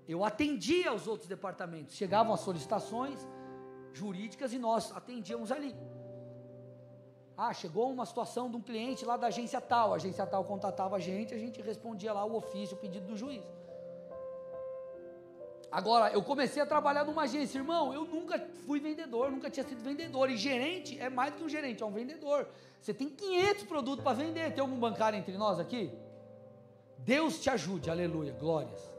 Eu atendia os outros departamentos, chegavam as solicitações jurídicas e nós atendíamos ali. Chegou uma situação de um cliente lá da agência tal, a agência tal contatava a gente respondia lá o ofício, o pedido do juiz. Agora, eu comecei a trabalhar numa agência, irmão, eu nunca fui vendedor, nunca tinha sido vendedor, e gerente é mais do que um gerente, é um vendedor. Você tem 500 produtos para vender. Tem algum bancário entre nós aqui? Deus te ajude, aleluia, glórias.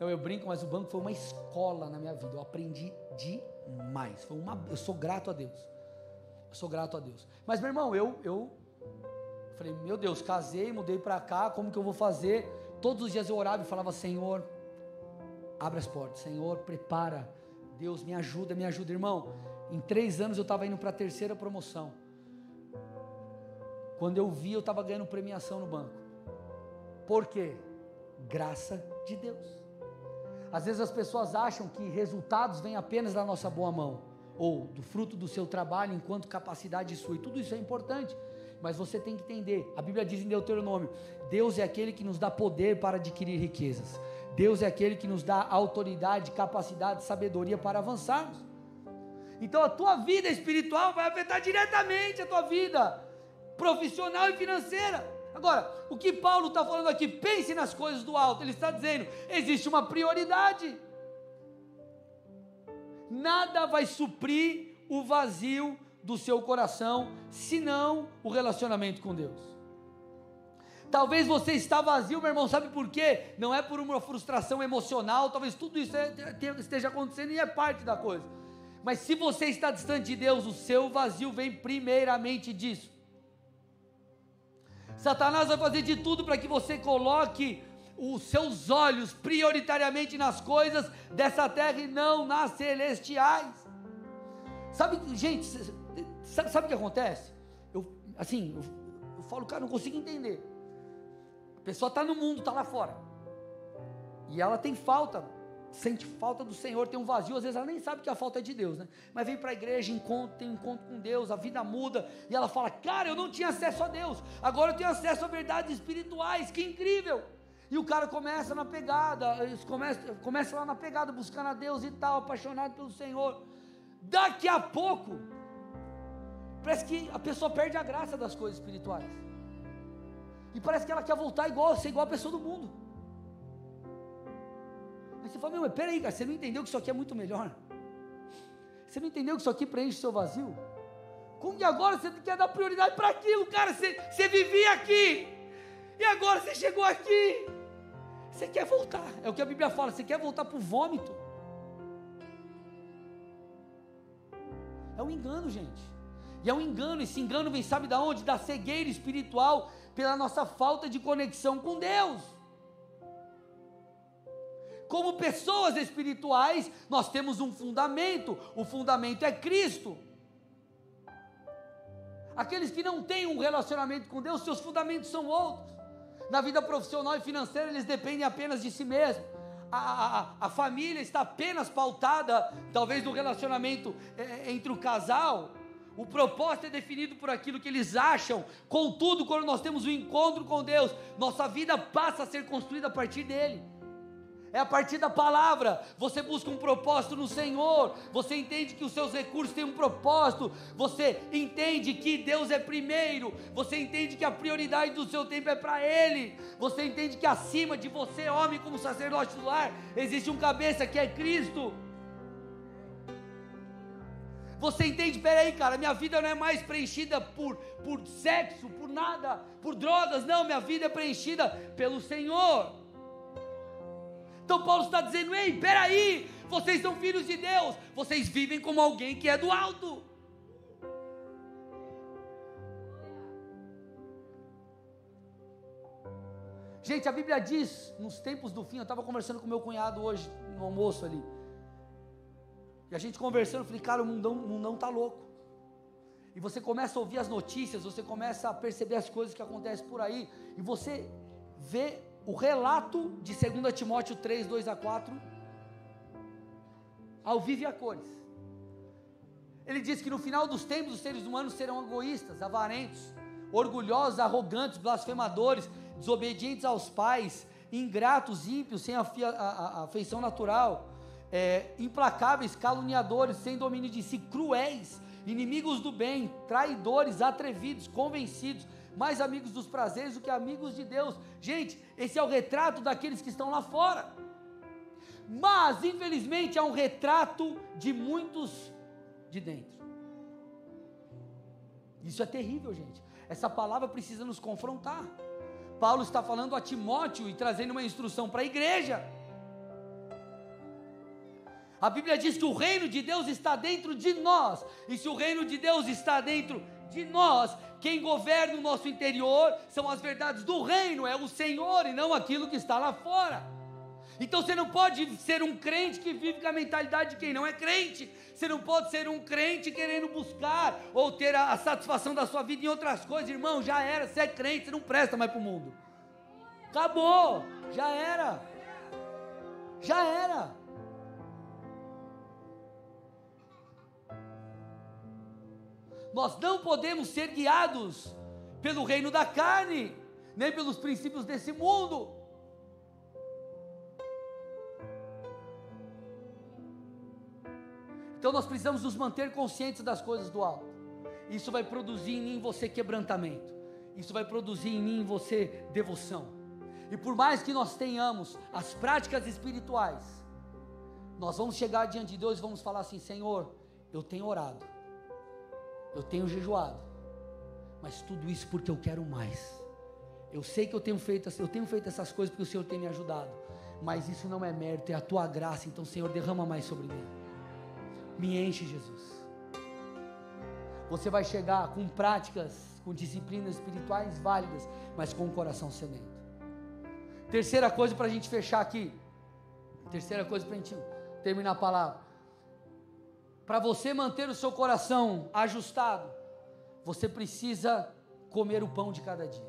Eu brinco, mas o banco foi uma escola na minha vida, eu aprendi demais, eu sou grato a Deus, mas meu irmão, eu falei, meu Deus, casei, mudei para cá, como que eu vou fazer? Todos os dias eu orava e falava, Senhor, abre as portas, Senhor, prepara, Deus me ajuda, irmão. Em 3 anos eu estava indo para a 3ª promoção, quando eu vi, eu estava ganhando premiação no banco. Por quê? Graça de Deus. Às vezes as pessoas acham que resultados vêm apenas da nossa boa mão, ou do fruto do seu trabalho enquanto capacidade sua, e tudo isso é importante, mas você tem que entender, a Bíblia diz em Deuteronômio, Deus é aquele que nos dá poder para adquirir riquezas, Deus é aquele que nos dá autoridade, capacidade, sabedoria para avançarmos. Então a tua vida espiritual vai afetar diretamente a tua vida profissional e financeira. Agora, o que Paulo está falando aqui, pense nas coisas do alto, ele está dizendo, existe uma prioridade, nada vai suprir o vazio do seu coração, senão o relacionamento com Deus. Talvez você está vazio, meu irmão, sabe por quê? Não é por uma frustração emocional, talvez tudo isso esteja acontecendo e é parte da coisa, mas se você está distante de Deus, o seu vazio vem primeiramente disso. Satanás vai fazer de tudo para que você coloque os seus olhos prioritariamente nas coisas dessa terra e não nas celestiais. Sabe, gente, sabe o que acontece? Eu falo, cara, não consigo entender. A pessoa está no mundo, está lá fora, e ela tem falta, sente falta do Senhor, tem um vazio, às vezes ela nem sabe que a falta é de Deus, né? Mas vem para a igreja, tem um encontro com Deus, a vida muda, e ela fala, cara, eu não tinha acesso a Deus, agora eu tenho acesso a verdades espirituais, que incrível. E o cara começa na pegada, começa lá na pegada, buscando a Deus e tal, apaixonado pelo Senhor. Daqui a pouco, parece que a pessoa perde a graça das coisas espirituais, e parece que ela quer voltar ser igual a pessoa do mundo. Aí você fala, mas peraí, cara, você não entendeu que isso aqui é muito melhor? Você não entendeu que isso aqui preenche o seu vazio? Como que agora você quer dar prioridade para aquilo, cara? Você vivia aqui, e agora você chegou aqui, você quer voltar, é o que a Bíblia fala, você quer voltar para o vômito. É um engano, gente. E é um engano, esse engano vem, sabe da onde? Da cegueira espiritual, pela nossa falta de conexão com Deus. Como pessoas espirituais, nós temos um fundamento, o fundamento é Cristo. Aqueles que não têm um relacionamento com Deus, seus fundamentos são outros. Na vida profissional e financeira, eles dependem apenas de si mesmos. A família está apenas pautada, talvez, no relacionamento entre o casal. O propósito é definido por aquilo que eles acham. Contudo, quando nós temos um encontro com Deus, nossa vida passa a ser construída a partir dele. É a partir da palavra. Você busca um propósito no Senhor. Você entende que os seus recursos têm um propósito. Você entende que Deus é primeiro. Você entende que a prioridade do seu tempo é para Ele. Você entende que acima de você, homem, como sacerdote do lar, existe um cabeça que é Cristo. Você entende, peraí, cara, minha vida não é mais preenchida por sexo, por nada, por drogas. Não, minha vida é preenchida pelo Senhor. Então Paulo está dizendo, ei, peraí, vocês são filhos de Deus, vocês vivem como alguém que é do alto. Gente, a Bíblia diz, nos tempos do fim, eu estava conversando com meu cunhado hoje, no almoço ali, e a gente conversando, eu falei, cara, o mundão está louco. E você começa a ouvir as notícias, você começa a perceber as coisas que acontecem por aí, e você vê o relato de 2 Timóteo 3, 2-4, ao vivo e a cores. Ele diz que no final dos tempos os seres humanos serão egoístas, avarentos, orgulhosos, arrogantes, blasfemadores, desobedientes aos pais, ingratos, ímpios, sem afeição natural, implacáveis, caluniadores, sem domínio de si, cruéis, inimigos do bem, traidores, atrevidos, convencidos, mais amigos dos prazeres do que amigos de Deus. Gente, esse é o retrato daqueles que estão lá fora. Mas, infelizmente, é um retrato de muitos de dentro. Isso é terrível, gente. Essa palavra precisa nos confrontar. Paulo está falando a Timóteo e trazendo uma instrução para a igreja. A Bíblia diz que o reino de Deus está dentro de nós. E se o reino de Deus está dentro de nós, quem governa o nosso interior são as verdades do reino, é o Senhor e não aquilo que está lá fora. Então você não pode ser um crente que vive com a mentalidade de quem não é crente. Você não pode ser um crente querendo buscar ou ter a satisfação da sua vida em outras coisas. Irmão, já era, você é crente, você não presta mais para o mundo. Acabou, já era. Já era. Nós não podemos ser guiados pelo reino da carne, nem pelos princípios desse mundo. Então nós precisamos nos manter conscientes das coisas do alto. Isso vai produzir em mim e você quebrantamento. Isso vai produzir em mim e você devoção. E por mais que nós tenhamos as práticas espirituais, nós vamos chegar diante de Deus e vamos falar assim: Senhor, eu tenho orado, eu tenho jejuado, mas tudo isso porque eu quero mais. Eu sei que eu tenho feito essas coisas porque o Senhor tem me ajudado, mas isso não é mérito, é a tua graça. Então, Senhor, derrama mais sobre mim, me enche, Jesus. Você vai chegar com práticas, com disciplinas espirituais válidas, mas com o coração sedento. Terceira coisa para a gente fechar aqui, terceira coisa para a gente terminar a palavra: para você manter o seu coração ajustado, você precisa comer o pão de cada dia.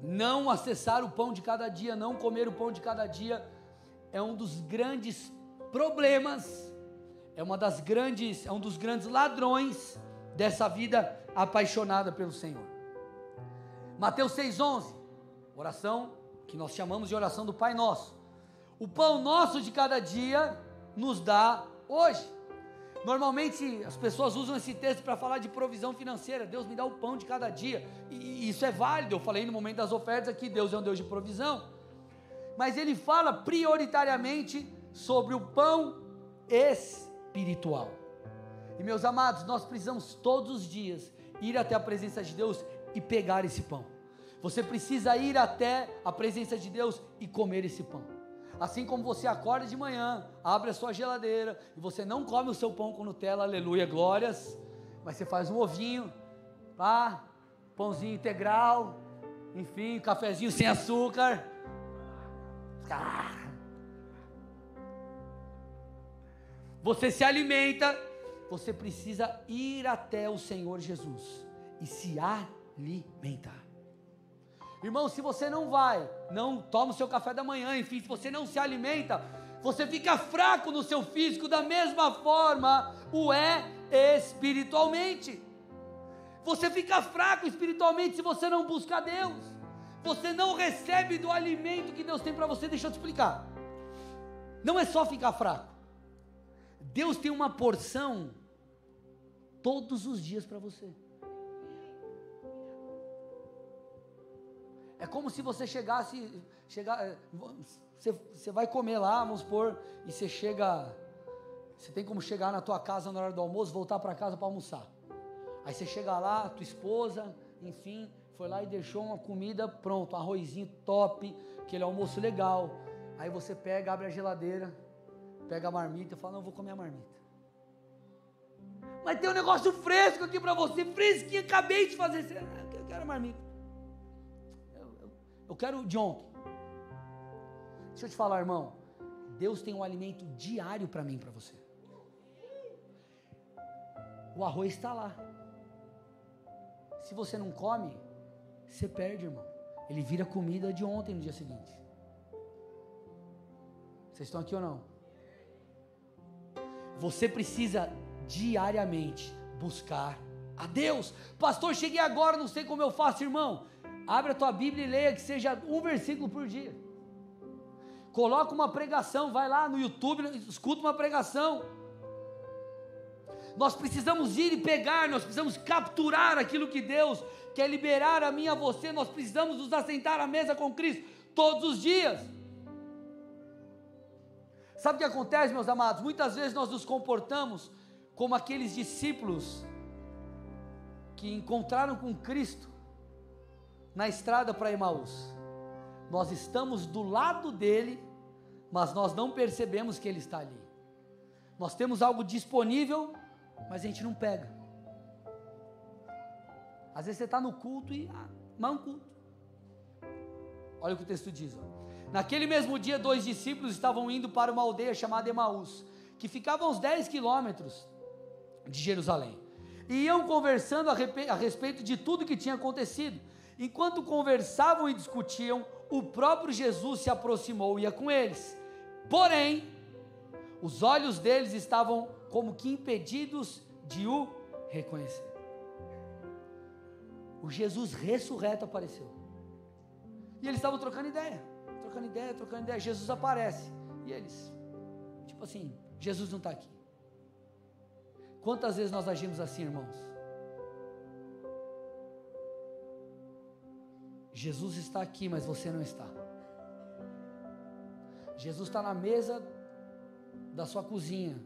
Não acessar o pão de cada dia, não comer o pão de cada dia, é um dos grandes problemas, é um dos grandes ladrões dessa vida apaixonada pelo Senhor. Mateus 6,11, oração que nós chamamos de oração do Pai Nosso. O pão nosso de cada dia nos dá hoje. Normalmente as pessoas usam esse texto para falar de provisão financeira. Deus me dá o pão de cada dia, e isso é válido. Eu falei no momento das ofertas aqui, Deus é um Deus de provisão, mas ele fala prioritariamente sobre o pão espiritual. E meus amados, nós precisamos todos os dias ir até a presença de Deus e pegar esse pão. Você precisa ir até a presença de Deus e comer esse pão. Assim como você acorda de manhã, abre a sua geladeira, e você não come o seu pão com Nutella, aleluia, glórias, mas você faz um ovinho, tá? Pãozinho integral, enfim, cafezinho sem açúcar. Você se alimenta, você precisa ir até o Senhor Jesus e se alimentar. Irmão, se você não vai, não toma o seu café da manhã, enfim, se você não se alimenta, você fica fraco no seu físico, da mesma forma o é espiritualmente. Você fica fraco espiritualmente se você não busca Deus. Você não recebe do alimento que Deus tem para você. Deixa eu te explicar. Não é só ficar fraco. Deus tem uma porção todos os dias para você. É como se você você vai comer lá, vamos supor, e você tem como chegar na tua casa na hora do almoço, voltar para casa para almoçar. Aí você chega lá, tua esposa, enfim, foi lá e deixou uma comida pronta, um arrozinho top, aquele almoço legal. Aí você pega, abre a geladeira, pega a marmita e fala, não, eu vou comer a marmita. Mas tem um negócio fresco aqui para você, fresquinho, acabei de fazer, eu quero a marmita. Eu quero de ontem. Deixa eu te falar, irmão, Deus tem um alimento diário para mim e para você. O arroz está lá. Se você não come, você perde, irmão. Ele vira comida de ontem no dia seguinte. Vocês estão aqui ou não? Você precisa diariamente buscar a Deus. Pastor, cheguei agora, não sei como eu faço, irmão. Abre a tua Bíblia e leia, que seja um versículo por dia. Coloca uma pregação, vai lá no YouTube, escuta uma pregação. Nós precisamos ir e pegar, nós precisamos capturar aquilo que Deus quer liberar a mim e a você. Nós precisamos nos assentar à mesa com Cristo todos os dias. Sabe o que acontece, meus amados? Muitas vezes nós nos comportamos como aqueles discípulos que encontraram com Cristo na estrada para Emaús. Nós estamos do lado dele, mas nós não percebemos que ele está ali. Nós temos algo disponível, mas a gente não pega. Às vezes você está no culto e não é um culto. Olha o que o texto diz. Naquele mesmo dia, 2 discípulos estavam indo para uma aldeia chamada Emaús, que ficava a uns 10 quilômetros de Jerusalém. E iam conversando a respeito de tudo que tinha acontecido. Enquanto conversavam e discutiam, o próprio Jesus se aproximou e ia com eles. Porém, os olhos deles estavam como que impedidos de o reconhecer. O Jesus ressurreto apareceu. E eles estavam trocando ideia. Jesus aparece. E eles, tipo assim, Jesus não está aqui. Quantas vezes nós agimos assim, irmãos? Jesus está aqui, mas você não está. Jesus está na mesa da sua cozinha,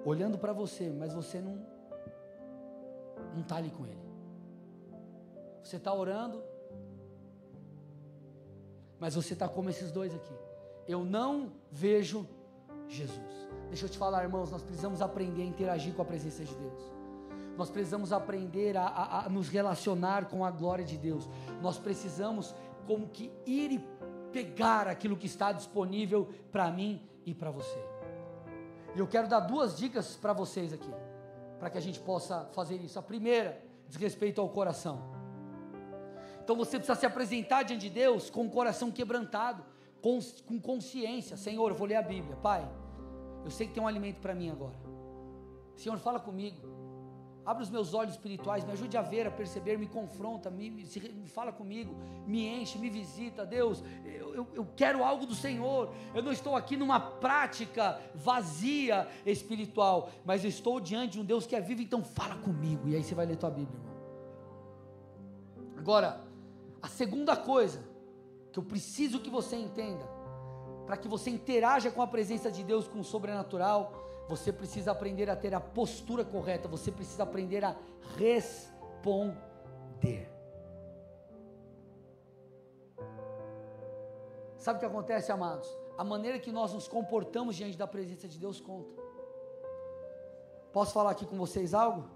olhando para você, mas você não está ali com Ele. Você está orando, mas você está como esses dois aqui. Eu não vejo Jesus. Deixa eu te falar, irmãos, nós precisamos aprender a interagir com a presença de Deus. Nós precisamos aprender a nos relacionar com a glória de Deus. Nós precisamos como que ir e pegar aquilo que está disponível para mim e para você. E eu quero dar 2 dicas para vocês aqui, para que a gente possa fazer isso. A primeira, diz respeito ao coração. Então você precisa se apresentar diante de Deus com o coração quebrantado, com consciência. Senhor, eu vou ler a Bíblia. Pai, eu sei que tem um alimento para mim agora. Senhor, fala comigo. Abre os meus olhos espirituais, me ajude a ver, a perceber, me confronta, me fala comigo, me enche, me visita. Deus, eu quero algo do Senhor. Eu não estou aqui numa prática vazia espiritual, mas eu estou diante de um Deus que é vivo, então fala comigo. E aí você vai ler tua Bíblia, irmão. Agora, a segunda coisa que eu preciso que você entenda, para que você interaja com a presença de Deus, com o sobrenatural, você precisa aprender a ter a postura correta, você precisa aprender a responder. Sabe o que acontece, amados? A maneira que nós nos comportamos diante da presença de Deus conta. Posso falar aqui com vocês algo?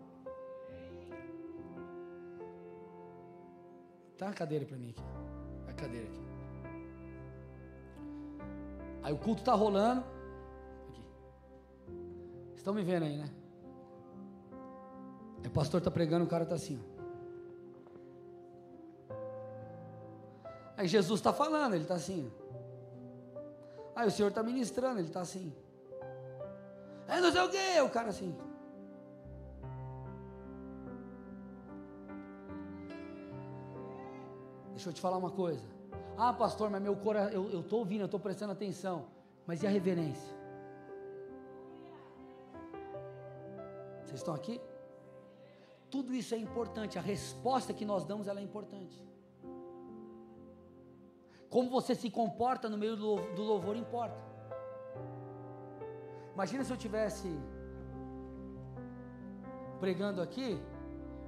Tá uma cadeira para mim aqui. A cadeira aqui. Aí o culto está rolando. Aqui. Estão me vendo aí, né? Aí o pastor está pregando, o cara está assim, ó. Aí Jesus está falando, ele está assim. Aí o Senhor está ministrando, ele está assim. Aí não sei o que, o cara assim. Deixa eu te falar uma coisa. Ah, pastor, mas meu coração, eu estou ouvindo, eu estou prestando atenção. Mas e a reverência? Vocês estão aqui? Tudo isso é importante. A resposta que nós damos, ela é importante. Como você se comporta no meio do louvor importa. Imagina se eu estivesse pregando aqui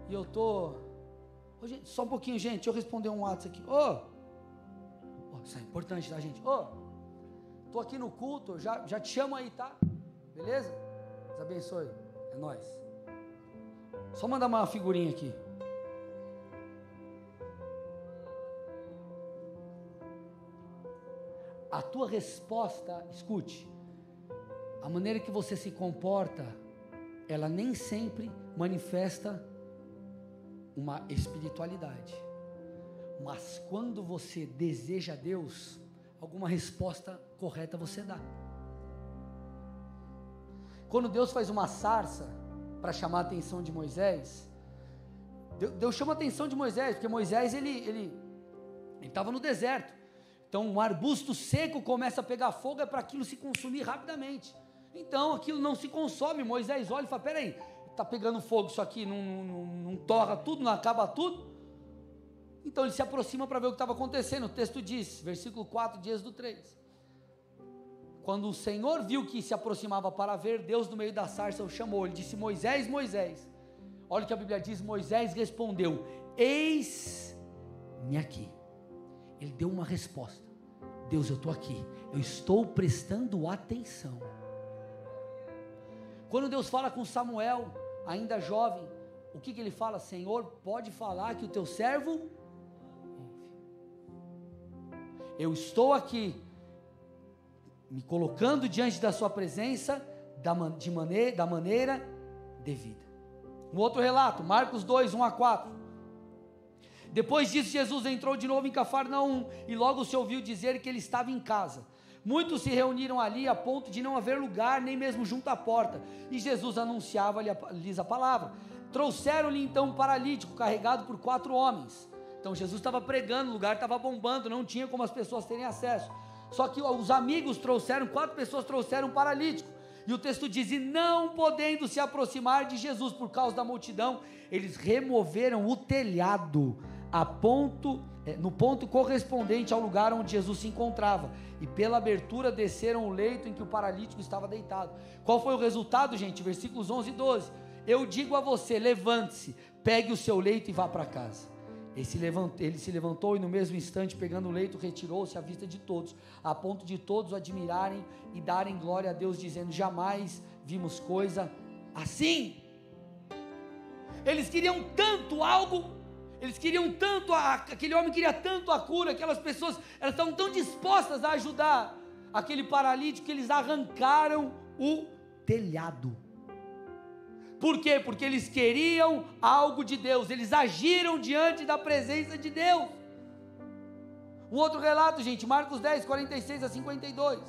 e eu estou... Ô, gente, só um pouquinho, gente, deixa eu responder um WhatsApp aqui. Isso é importante, tá, gente? Estou aqui no culto, já te chamo aí, tá? Beleza? Deus abençoe. É nóis. Só mandar uma figurinha aqui. A tua resposta, escute, a maneira que você se comporta, ela nem sempre manifesta uma espiritualidade, mas quando você deseja Deus, alguma resposta correta você dá. Quando Deus faz uma sarça para chamar a atenção de Moisés, Deus chama a atenção de Moisés, porque Moisés ele estava no deserto. Então um arbusto seco começa a pegar fogo, é para aquilo se consumir rapidamente. Então aquilo não se consome. Moisés olha e fala: peraí, está pegando fogo isso aqui, não torra tudo, não acaba tudo? Então ele se aproxima para ver o que estava acontecendo. O texto diz, versículo 4 de Êxodo 3: quando o Senhor viu que se aproximava para ver, Deus no meio da sarça o chamou. Ele disse: Moisés, Moisés. Olha o que a Bíblia diz. Moisés respondeu: eis-me aqui. Ele deu uma resposta: Deus, eu estou aqui, eu estou prestando atenção. Quando Deus fala com Samuel, ainda jovem, o que ele fala? Senhor, pode falar que o teu servo ouve. Eu estou aqui, me colocando diante da sua presença, da maneira devida. Um outro relato, Marcos 2, 1-4. Depois disso, Jesus entrou de novo em Cafarnaum, e logo se ouviu dizer que ele estava em casa. Muitos se reuniram ali a ponto de não haver lugar, nem mesmo junto à porta, e Jesus anunciava-lhes a palavra. Trouxeram-lhe então um paralítico, carregado por 4 homens. Então Jesus estava pregando, o lugar estava bombando, não tinha como as pessoas terem acesso. Só que os amigos trouxeram, 4 pessoas trouxeram um paralítico. E o texto diz: e não podendo se aproximar de Jesus por causa da multidão, eles removeram o telhado no ponto correspondente ao lugar onde Jesus se encontrava, e pela abertura desceram o leito em que o paralítico estava deitado. Qual foi o resultado, gente? Versículos 11 e 12. Eu digo a você: levante-se, pegue o seu leito e vá para casa. Ele se levantou e no mesmo instante, pegando o leito, retirou-se à vista de todos, a ponto de todos o admirarem e darem glória a Deus, dizendo: jamais vimos coisa assim. Eles queriam tanto algo, aquele homem queria tanto a cura, aquelas pessoas, elas estavam tão dispostas a ajudar aquele paralítico, que eles arrancaram o telhado. Por quê? Porque eles queriam algo de Deus, eles agiram diante da presença de Deus. Um outro relato, gente, Marcos 10, 46-52.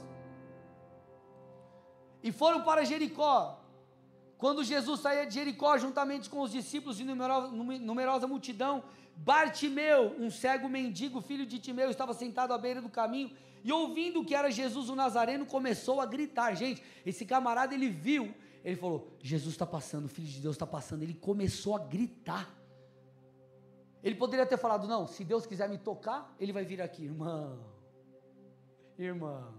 E foram para Jericó. Quando Jesus saía de Jericó, juntamente com os discípulos e numerosa multidão, Bartimeu, um cego mendigo, filho de Timeu, estava sentado à beira do caminho, e ouvindo que era Jesus o Nazareno, começou a gritar. Gente, esse camarada, ele viu, ele falou: Jesus está passando, o Filho de Deus está passando. Ele começou a gritar. Ele poderia ter falado: não, se Deus quiser me tocar, ele vai vir aqui. Irmão,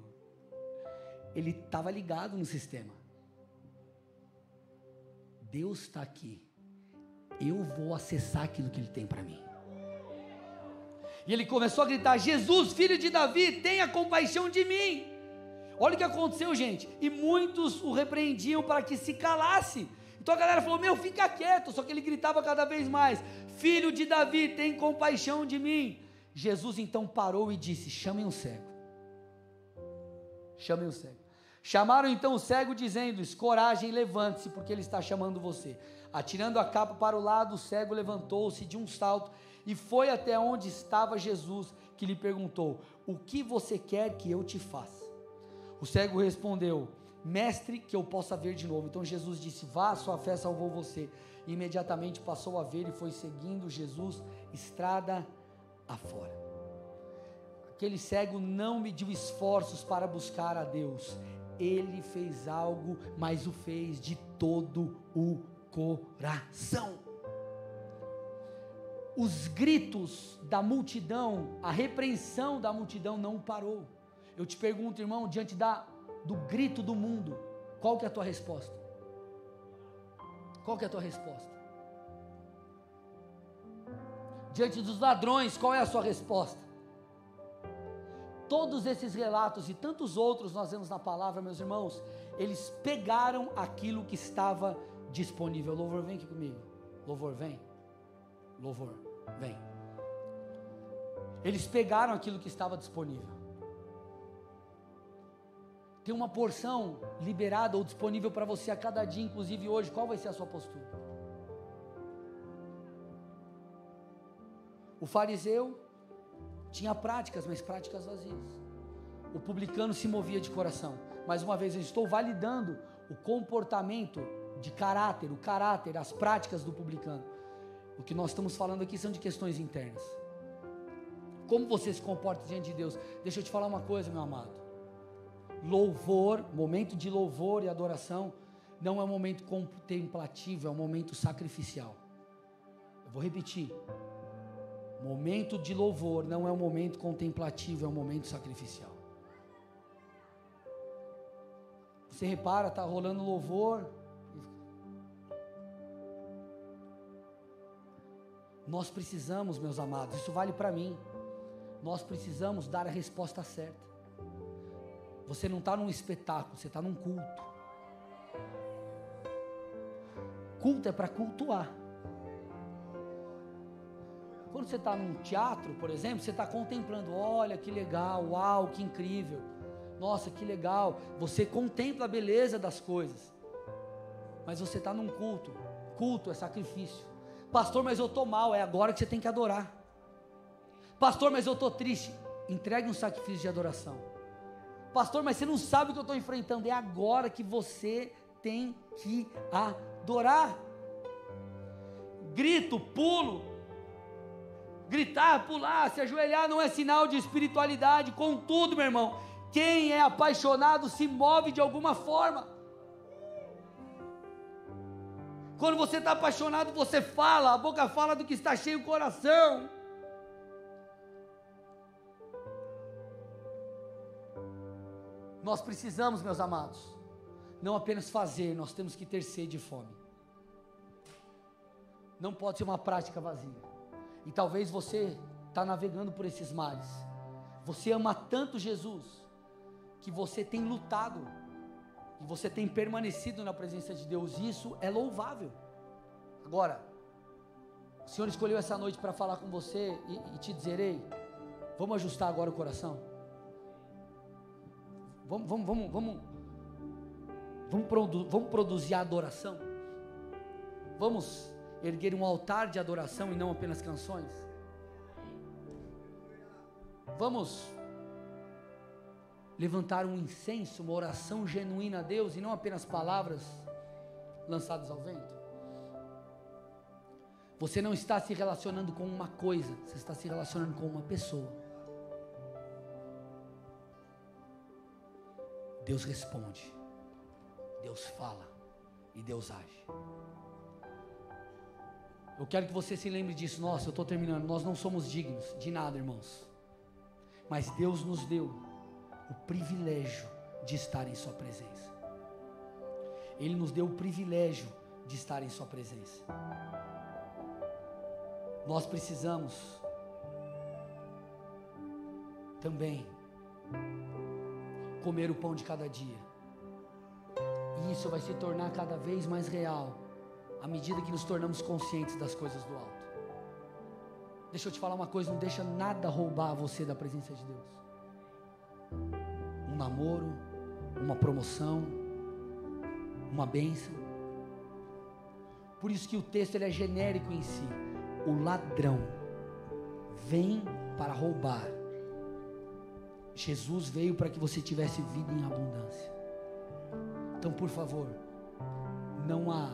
ele estava ligado no sistema. Deus está aqui, eu vou acessar aquilo que Ele tem para mim. E ele começou a gritar: Jesus, filho de Davi, tenha compaixão de mim. Olha o que aconteceu, gente. E muitos o repreendiam para que se calasse. Então a galera falou: meu, fica quieto. Só que ele gritava cada vez mais: filho de Davi, tem compaixão de mim. Jesus então parou e disse: chamem o cego. Chamem o cego. Chamaram então o cego, dizendo-lhes: coragem, levante-se, porque ele está chamando você. Atirando a capa para o lado, o cego levantou-se de um salto e foi até onde estava Jesus, que lhe perguntou: o que você quer que eu te faça? O cego respondeu: mestre, que eu possa ver de novo. Então Jesus disse: vá, sua fé salvou você. E imediatamente passou a ver e foi seguindo Jesus estrada afora. Aquele cego não mediu esforços para buscar a Deus. Ele fez algo, mas o fez de todo o coração. Os gritos da multidão, a repreensão da multidão não parou. Eu te pergunto, irmão, diante do grito do mundo, qual que é a tua resposta? Qual que é a tua resposta? Diante dos ladrões, qual é a sua resposta? Todos esses relatos e tantos outros nós vemos na palavra, meus irmãos, eles pegaram aquilo que estava disponível. Louvor, vem aqui comigo. Louvor, vem. Louvor, vem. Eles pegaram aquilo que estava disponível. Tem uma porção liberada ou disponível para você a cada dia, inclusive hoje. Qual vai ser a sua postura? O fariseu tinha práticas, mas práticas vazias. O publicano se movia de coração. Mais uma vez, eu estou validando o comportamento de caráter, as práticas do publicano. O que nós estamos falando aqui são de questões internas. Como você se comporta diante de Deus? Deixa eu te falar uma coisa, meu amado. Louvor, momento de louvor e adoração, não é um momento contemplativo, é um momento sacrificial. Eu vou repetir. Momento de louvor não é um momento contemplativo, é um momento sacrificial. Você repara, está rolando louvor. Nós precisamos, meus amados, isso vale para mim. Nós precisamos dar a resposta certa. Você não está num espetáculo, você está num culto. Culto é para cultuar. Quando você está num teatro, por exemplo, você está contemplando: olha que legal, uau, que incrível, nossa, que legal. Você contempla a beleza das coisas, mas você está num culto. Culto é sacrifício. Pastor, mas eu estou mal. É agora que você tem que adorar. Pastor, mas eu estou triste. Entregue um sacrifício de adoração. Pastor, mas você não sabe o que eu estou enfrentando. É agora que você tem que adorar. Grito, pulo. Gritar, pular, se ajoelhar não é sinal de espiritualidade. Contudo, meu irmão, quem é apaixonado se move de alguma forma. Quando você está apaixonado, você fala, a boca fala do que está cheio o coração. Nós precisamos, meus amados, não apenas fazer, nós temos que ter sede e fome. Não pode ser uma prática vazia. E talvez você está navegando por esses mares. Você ama tanto Jesus, que você tem lutado, e você tem permanecido na presença de Deus. Isso é louvável. Agora, o Senhor escolheu essa noite para falar com você e te dizer: ei, vamos ajustar agora o coração. Vamos produzir a adoração. Vamos erguer um altar de adoração e não apenas canções. Vamos levantar um incenso, uma oração genuína a Deus e não apenas palavras lançadas ao vento. Você não está se relacionando com uma coisa, você está se relacionando com uma pessoa. Deus responde, Deus fala e Deus age. Eu quero que você se lembre disso. Nossa, eu estou terminando. Nós não somos dignos de nada, irmãos, mas Deus nos deu o privilégio de estar em sua presença. Ele nos deu o privilégio de estar em sua presença. Nós precisamos também comer o pão de cada dia. E isso vai se tornar cada vez mais real à medida que nos tornamos conscientes das coisas do alto. Deixa eu te falar uma coisa, não deixa nada roubar você da presença de Deus. Um namoro, uma promoção, uma bênção. Por isso que o texto ele é genérico em si. O ladrão vem para roubar. Jesus veio para que você tivesse vida em abundância. Então, por favor, não há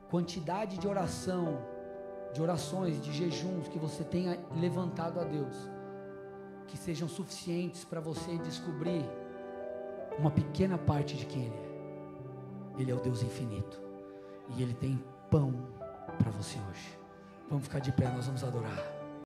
quantidade de orações, de jejuns que você tenha levantado a Deus, que sejam suficientes para você descobrir uma pequena parte de quem Ele é. Ele é o Deus infinito, e Ele tem pão para você hoje. Vamos ficar de pé, nós vamos adorar.